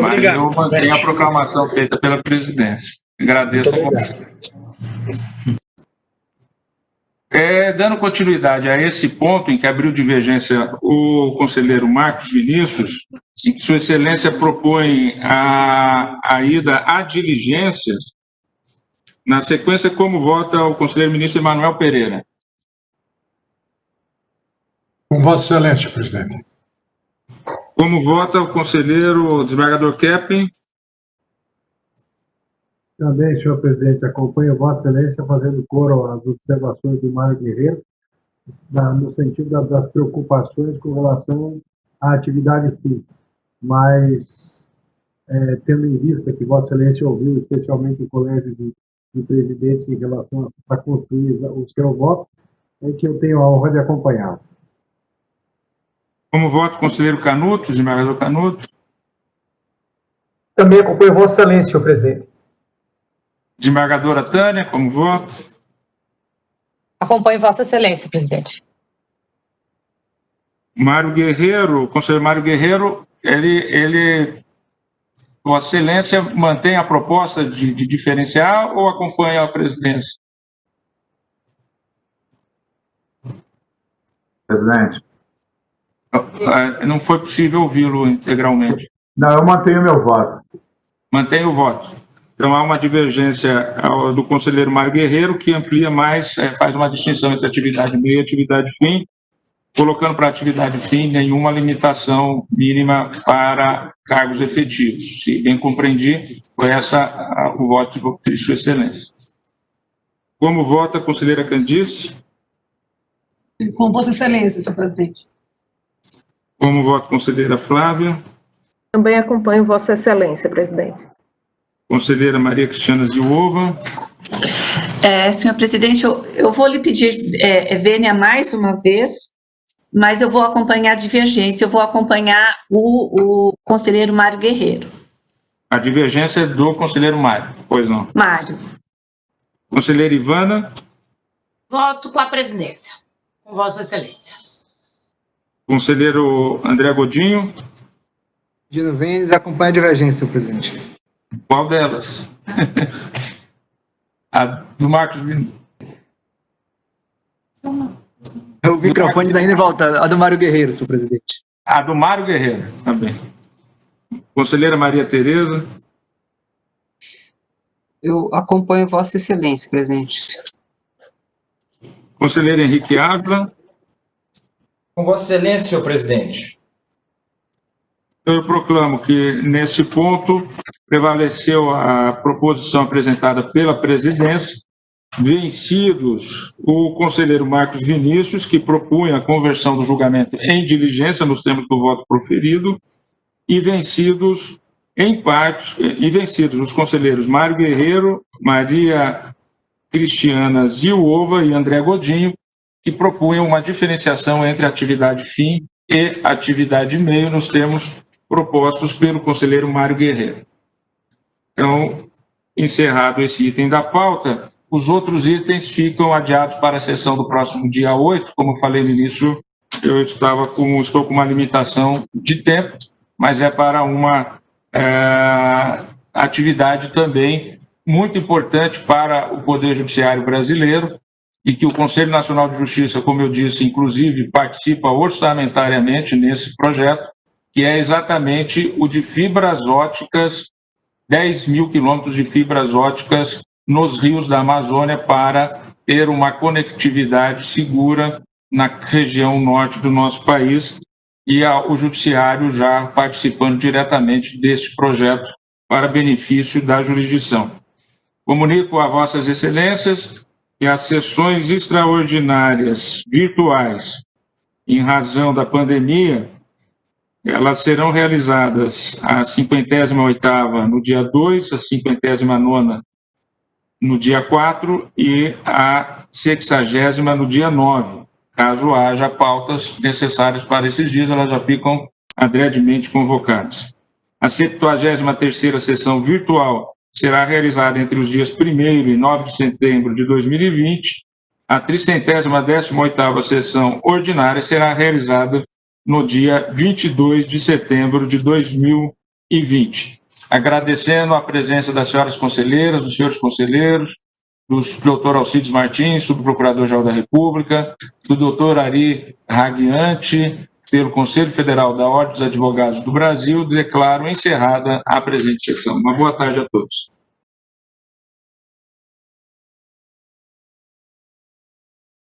Mas eu mantenho a proclamação feita pela presidência. Agradeço a você. Dando continuidade a esse ponto em que abriu divergência o conselheiro Marcos Vinícius, em que Sua Excelência propõe a ida à diligência, na sequência, como vota o conselheiro ministro Emanuel Pereira? Com Vossa Excelência, presidente. Como vota o conselheiro desembargador Keppen? Também, senhor presidente, acompanho Vossa Excelência fazendo coro às observações do Mário Guerreiro, no sentido das preocupações com relação à atividade fim. Mas, tendo em vista que Vossa Excelência ouviu especialmente o Colégio de Presidentes em relação a construir o seu voto, é que eu tenho a honra de acompanhá-lo. Como vota o conselheiro Canuto, desembargador Canuto? Também acompanho Vossa Excelência, senhor presidente. Desembargadora Tânia, como voto? Acompanho Vossa Excelência, presidente. Mário Guerreiro, o conselheiro Mário Guerreiro, ele Vossa Excelência mantém a proposta de diferenciar ou acompanha a presidência? Presidente. Não foi possível ouvi-lo integralmente. Não, eu mantenho meu voto. Mantém o voto. Então, há uma divergência do conselheiro Mário Guerreiro, que amplia mais, faz uma distinção entre atividade meio e atividade fim, colocando para atividade fim nenhuma limitação mínima para cargos efetivos. Se bem compreendi, foi o voto de Sua Excelência. Como vota a conselheira Candice? Com Vossa Excelência, senhor presidente. Como vota a conselheira Flávia? Também acompanho Vossa Excelência, presidente. Conselheira Maria Cristiana Zilova. Senhor presidente, eu vou lhe pedir vênia mais uma vez, mas eu vou acompanhar a divergência, eu vou acompanhar o conselheiro Mário Guerreiro. A divergência é do conselheiro Mário, pois não? Mário. Conselheira Ivana. Voto com a presidência, com Vossa Excelência. Conselheiro André Godinho. Dino Vênis, acompanha a divergência, senhor presidente. Qual delas? A do Marcos Vinícius. O microfone está indo e volta. A do Mário Guerreiro, senhor presidente. A do Mário Guerreiro, também. Conselheira Maria Tereza. Eu acompanho Vossa Excelência, presidente. Conselheiro Henrique Ávila. Com Vossa Excelência, senhor presidente. Eu proclamo que, nesse ponto, prevaleceu a proposição apresentada pela presidência, vencidos o conselheiro Marcos Vinícius, que propunha a conversão do julgamento em diligência nos termos do voto proferido, e vencidos, em parte, os conselheiros Mário Guerreiro, Maria Cristiana Zilova e André Godinho, que propunham uma diferenciação entre atividade fim e atividade meio nos termos propostos pelo conselheiro Mário Guerreiro. Então, encerrado esse item da pauta, os outros itens ficam adiados para a sessão do próximo dia 8. Como eu falei no início, eu estou com uma limitação de tempo, mas é para uma atividade também muito importante para o Poder Judiciário brasileiro, e que o Conselho Nacional de Justiça, como eu disse, inclusive, participa orçamentariamente nesse projeto, que é exatamente o de fibras óticas, 10 mil quilômetros de fibras óticas nos rios da Amazônia para ter uma conectividade segura na região norte do nosso país, e o Judiciário já participando diretamente desse projeto para benefício da jurisdição. Comunico a Vossas Excelências que as sessões extraordinárias virtuais, em razão da pandemia, elas serão realizadas a 58ª no dia 2, a 59ª no dia 4 e a 60ª no dia 9. Caso haja pautas necessárias para esses dias, elas já ficam adredemente convocadas. A 73ª sessão virtual será realizada entre os dias 1º e 9 de setembro de 2020. A 318ª sessão ordinária será realizada no dia 22 de setembro de 2020. Agradecendo a presença das senhoras conselheiras, dos senhores conselheiros, do doutor Alcides Martins, subprocurador-geral da República, do doutor Ari Raguiante, pelo Conselho Federal da Ordem dos Advogados do Brasil, declaro encerrada a presente sessão. Uma boa tarde a todos.